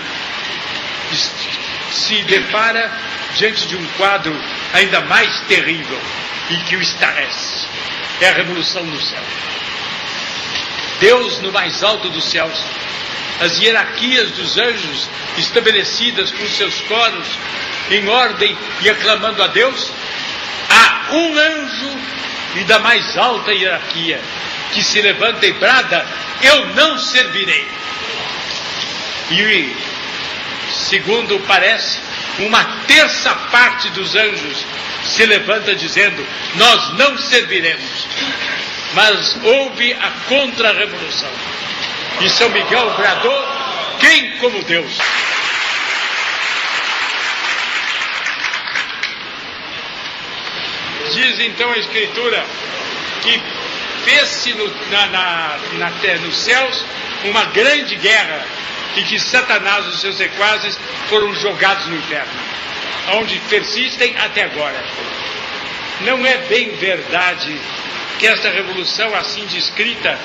[SPEAKER 4] se depara diante de um quadro ainda mais terrível e que o estarrece. É a revolução no céu. Deus no mais alto dos céus, as hierarquias dos anjos estabelecidas com seus coros em ordem e aclamando a Deus. Há um anjo e da mais alta hierarquia que se levanta e brada: eu não servirei. E, segundo parece, uma terça parte dos anjos se levanta dizendo: nós não serviremos. Mas houve a contra-revolução. E São Miguel bradou: quem como Deus? Diz então a Escritura que fez-se nos céus uma grande guerra e que Satanás e os seus sequazes foram jogados no inferno, onde persistem até agora. Não é bem verdade que esta revolução assim descrita,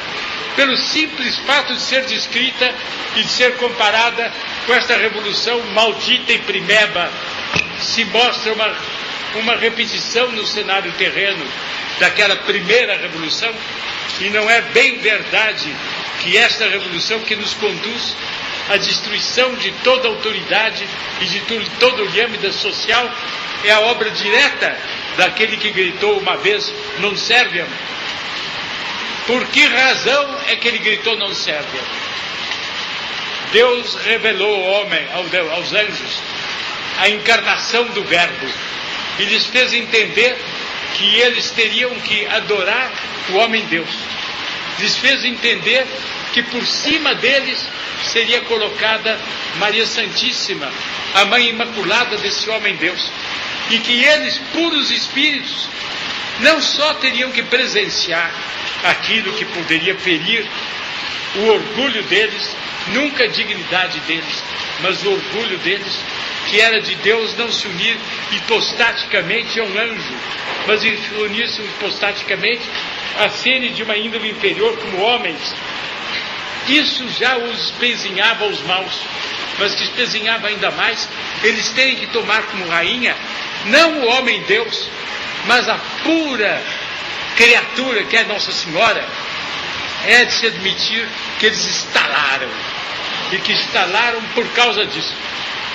[SPEAKER 4] pelo simples fato de ser descrita e de ser comparada com esta revolução maldita e primeba, se mostra uma repetição no cenário terreno daquela primeira revolução. E não é bem verdade que esta revolução que nos conduz à destruição de toda autoridade e de todo o lâmina social é a obra direta daquele que gritou uma vez: non serviam. Por que razão é que ele gritou non serviam? Deus revelou ao homem, aos anjos, a encarnação do Verbo e lhes fez entender que eles teriam que adorar o homem-Deus. Lhes fez entender que por cima deles seria colocada Maria Santíssima, a Mãe Imaculada desse homem-Deus. E que eles, puros espíritos, não só teriam que presenciar aquilo que poderia ferir o orgulho deles, nunca a dignidade deles, mas o orgulho deles, que era de Deus não se unir hipostaticamente a um anjo, mas unir-se hipostaticamente a seres de uma índole inferior como homens. Isso já os espezinhava aos maus, mas que espezinhava ainda mais eles terem que tomar como rainha não o homem-deus, mas a pura criatura que é Nossa Senhora, é de se admitir que eles estalaram, e que estalaram por causa disso,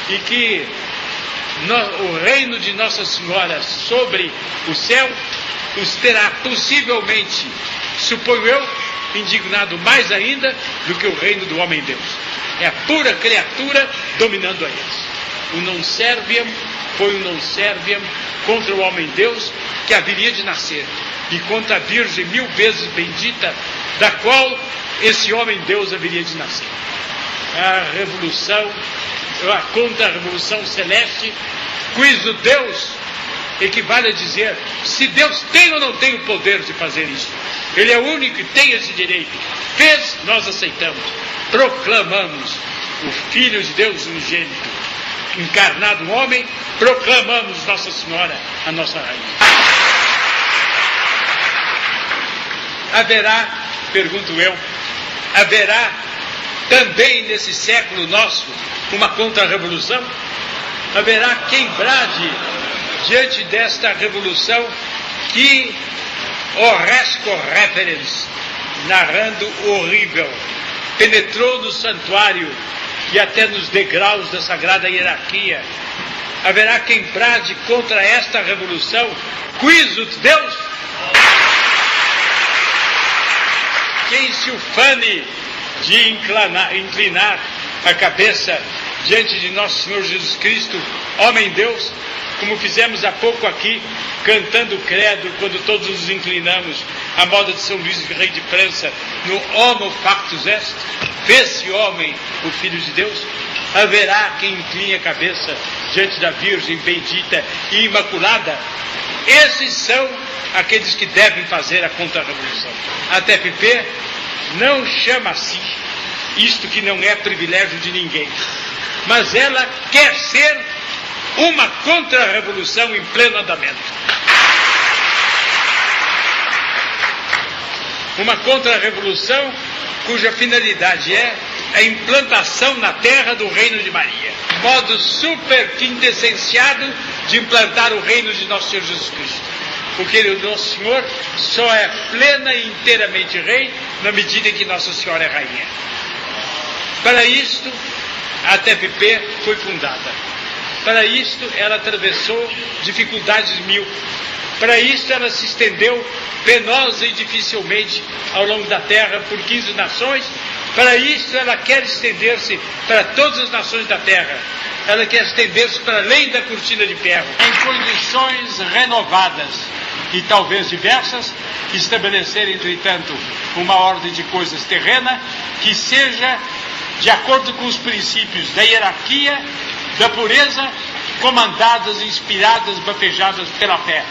[SPEAKER 4] e que o reino de Nossa Senhora sobre o céu os terá possivelmente, suponho eu, indignado mais ainda do que o reino do homem-deus. É a pura criatura dominando a eles. O non serviam foi o non serviam contra o homem-deus que haveria de nascer, e contra a Virgem 1000 vezes bendita, da qual esse homem-deus haveria de nascer. A revolução, a contra-revolução celeste, cujo Deus equivale a dizer se Deus tem ou não tem o poder de fazer isso. Ele é o único que tem esse direito. Fez, nós aceitamos. Proclamamos o Filho de Deus unigênito, encarnado homem, proclamamos Nossa Senhora, a nossa Rainha. Haverá, pergunto eu, haverá também nesse século nosso uma contra-revolução? Haverá quem brade diante desta revolução que horresco referens, narrando o horrível, penetrou no santuário e até nos degraus da sagrada hierarquia. Haverá quem brade contra esta revolução, quisut Deus? Quem se ufane de inclinar a cabeça diante de nosso Senhor Jesus Cristo, homem-deus, como fizemos há pouco aqui, cantando o credo, quando todos nos inclinamos, à moda de São Luís, rei de França, no Homo Factus Est, fez-se homem o Filho de Deus. Haverá quem incline a cabeça diante da Virgem bendita e imaculada. Esses são aqueles que devem fazer a contra-revolução. A TFP não chama a si isto que não é privilégio de ninguém, mas ela quer ser uma contra-revolução em pleno andamento. Uma contra-revolução cuja finalidade é a implantação na terra do reino de Maria. Modo super quintessenciado de implantar o reino de nosso Senhor Jesus Cristo. Porque o nosso Senhor só é plena e inteiramente rei na medida em que Nossa Senhora é rainha. Para isto, a TFP foi fundada. Para isto, ela atravessou dificuldades mil. Para isto, ela se estendeu penosa e dificilmente ao longo da terra por 15 nações. Para isto, ela quer estender-se para todas as nações da terra. Ela quer estender-se para além da cortina de ferro, em condições renovadas e talvez diversas, estabelecer, entretanto, uma ordem de coisas terrena que seja de acordo com os princípios da hierarquia, da pureza, comandadas, inspiradas, bafejadas pela fé.